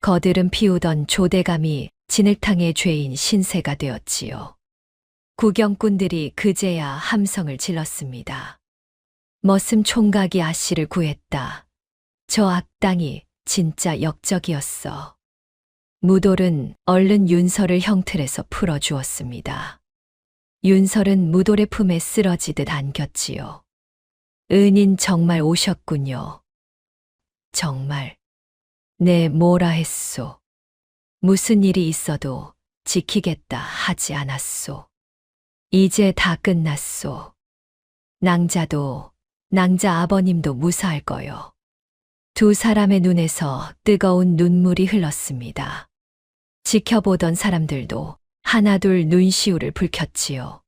거드름 피우던 조대감이 진흙탕의 죄인 신세가 되었지요. 구경꾼들이 그제야 함성을 질렀습니다. 머슴 총각이 아씨를 구했다. 저 악당이 진짜 역적이었어. 무돌은 얼른 윤설을 형틀에서 풀어주었습니다. 윤설은 무돌의 품에 쓰러지듯 안겼지요. 은인 정말 오셨군요. 정말. 네, 뭐라 했소. 무슨 일이 있어도 지키겠다 하지 않았소. 이제 다 끝났소. 낭자도, 낭자 아버님도 무사할 거요. 두 사람의 눈에서 뜨거운 눈물이 흘렀습니다. 지켜보던 사람들도 하나둘 눈시울을 붉혔지요.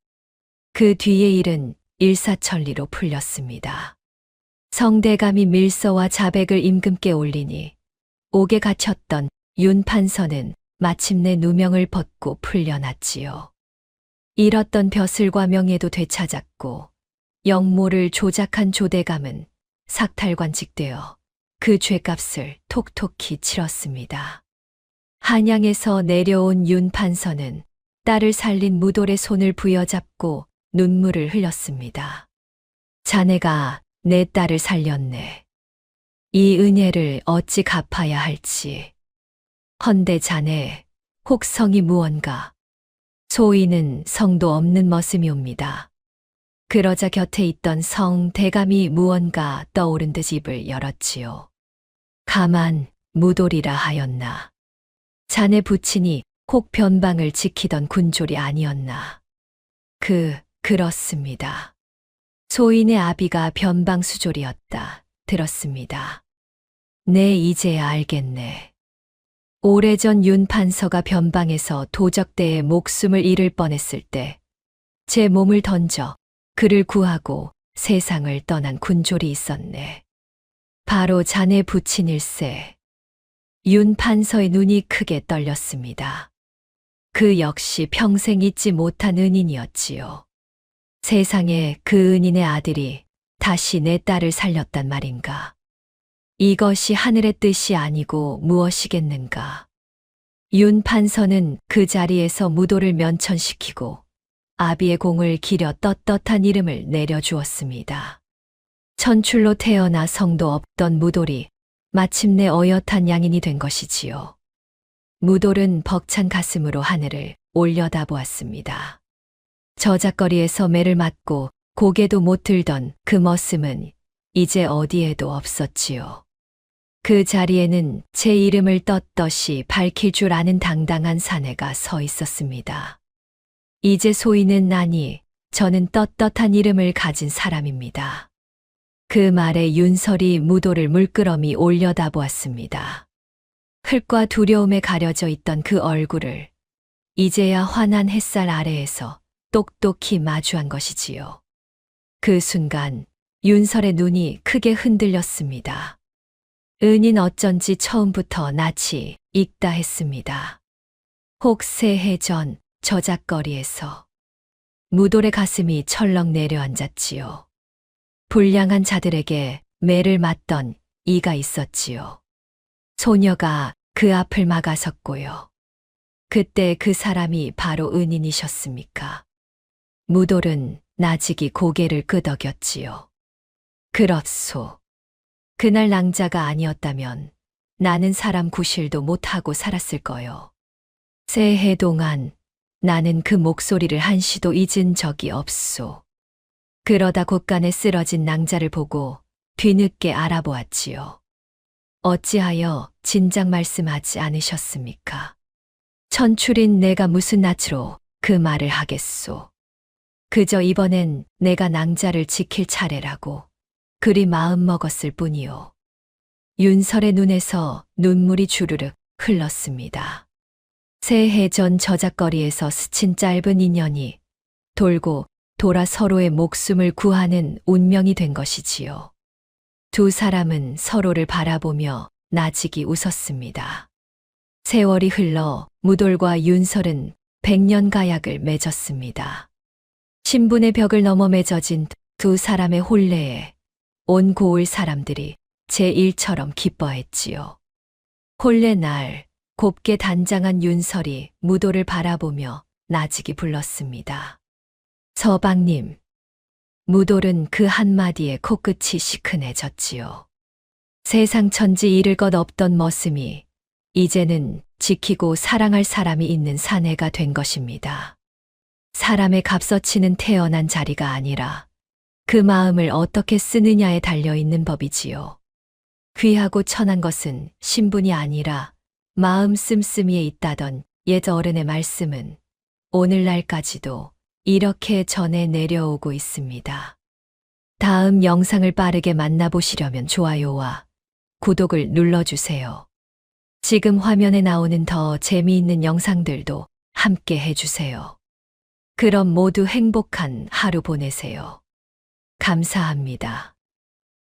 그 뒤의 일은 일사천리로 풀렸습니다. 성대감이 밀서와 자백을 임금께 올리니 옥에 갇혔던 윤 판서는 마침내 누명을 벗고 풀려났지요. 잃었던 벼슬과 명예도 되찾았고 영모를 조작한 조대감은 삭탈관직되어 그 죄값을 톡톡히 치렀습니다. 한양에서 내려온 윤 판서는 딸을 살린 무돌의 손을 부여잡고 눈물을 흘렸습니다. 자네가 내 딸을 살렸네. 이 은혜를 어찌 갚아야 할지. 헌데 자네, 혹 성이 무언가. 소인은 성도 없는 머슴이옵니다. 그러자 곁에 있던 성 대감이 무언가 떠오른 듯 입을 열었지요. 가만 무돌이라 하였나. 자네 부친이 혹 변방을 지키던 군졸이 아니었나. 그렇습니다. 소인의 아비가 변방 수졸이었다. 들었습니다. 네, 이제야 알겠네. 오래전 윤 판서가 변방에서 도적대에 목숨을 잃을 뻔했을 때 제 몸을 던져 그를 구하고 세상을 떠난 군졸이 있었네. 바로 자네 부친일세. 윤 판서의 눈이 크게 떨렸습니다. 그 역시 평생 잊지 못한 은인이었지요. 세상에 그 은인의 아들이 다시 내 딸을 살렸단 말인가. 이것이 하늘의 뜻이 아니고 무엇이겠는가. 윤 판서는 그 자리에서 무도를 면천시키고 아비의 공을 기려 떳떳한 이름을 내려주었습니다. 천출로 태어나 성도 없던 무돌이 마침내 어엿한 양인이 된 것이지요. 무돌은 벅찬 가슴으로 하늘을 올려다보았습니다. 저작거리에서 매를 맞고 고개도 못 들던 그 머슴은 이제 어디에도 없었지요. 그 자리에는 제 이름을 떳떳이 밝힐 줄 아는 당당한 사내가 서 있었습니다. 이제 소인은 나니 저는 떳떳한 이름을 가진 사람입니다. 그 말에 윤설이 무도를 물끄러미 올려다보았습니다. 흙과 두려움에 가려져 있던 그 얼굴을 이제야 환한 햇살 아래에서 똑똑히 마주한 것이지요. 그 순간 윤설의 눈이 크게 흔들렸습니다. 은인 어쩐지 처음부터 낯이 익다 했습니다. 혹 새해 전 저작거리에서 무돌의 가슴이 철렁 내려앉았지요. 불량한 자들에게 매를 맞던 이가 있었지요. 소녀가 그 앞을 막아섰고요. 그때 그 사람이 바로 은인이셨습니까? 무돌은 나직이 고개를 끄덕였지요. 그렇소. 그날 낭자가 아니었다면 나는 사람 구실도 못하고 살았을 거요. 새해 동안 나는 그 목소리를 한시도 잊은 적이 없소. 그러다 곳간에 쓰러진 낭자를 보고 뒤늦게 알아보았지요. 어찌하여 진작 말씀하지 않으셨습니까? 천출인 내가 무슨 낯으로 그 말을 하겠소. 그저 이번엔 내가 낭자를 지킬 차례라고 그리 마음먹었을 뿐이요. 윤설의 눈에서 눈물이 주르륵 흘렀습니다. 새해 전 저작거리에서 스친 짧은 인연이 돌고 돌아 서로의 목숨을 구하는 운명이 된 것이지요. 두 사람은 서로를 바라보며 나직이 웃었습니다. 세월이 흘러 무돌과 윤설은 100년 가약을 맺었습니다. 신분의 벽을 넘어 맺어진 두 사람의 혼례에 온 고을 사람들이 제1처럼 기뻐했지요. 혼례 날 곱게 단장한 윤설이 무도를 바라보며 나직이 불렀습니다. 서방님. 무돌은 그 한마디에 코끝이 시큰해졌지요. 세상 천지 잃을 것 없던 머슴이 이제는 지키고 사랑할 사람이 있는 사내가 된 것입니다. 사람의 값어치는 태어난 자리가 아니라 그 마음을 어떻게 쓰느냐에 달려 있는 법이지요. 귀하고 천한 것은 신분이 아니라 마음 씀씀이에 있다던 옛 어른의 말씀은 오늘날까지도 이렇게 전해 내려오고 있습니다. 다음 영상을 빠르게 만나보시려면 좋아요와 구독을 눌러주세요. 지금 화면에 나오는 더 재미있는 영상들도 함께 해주세요. 그럼 모두 행복한 하루 보내세요. 감사합니다.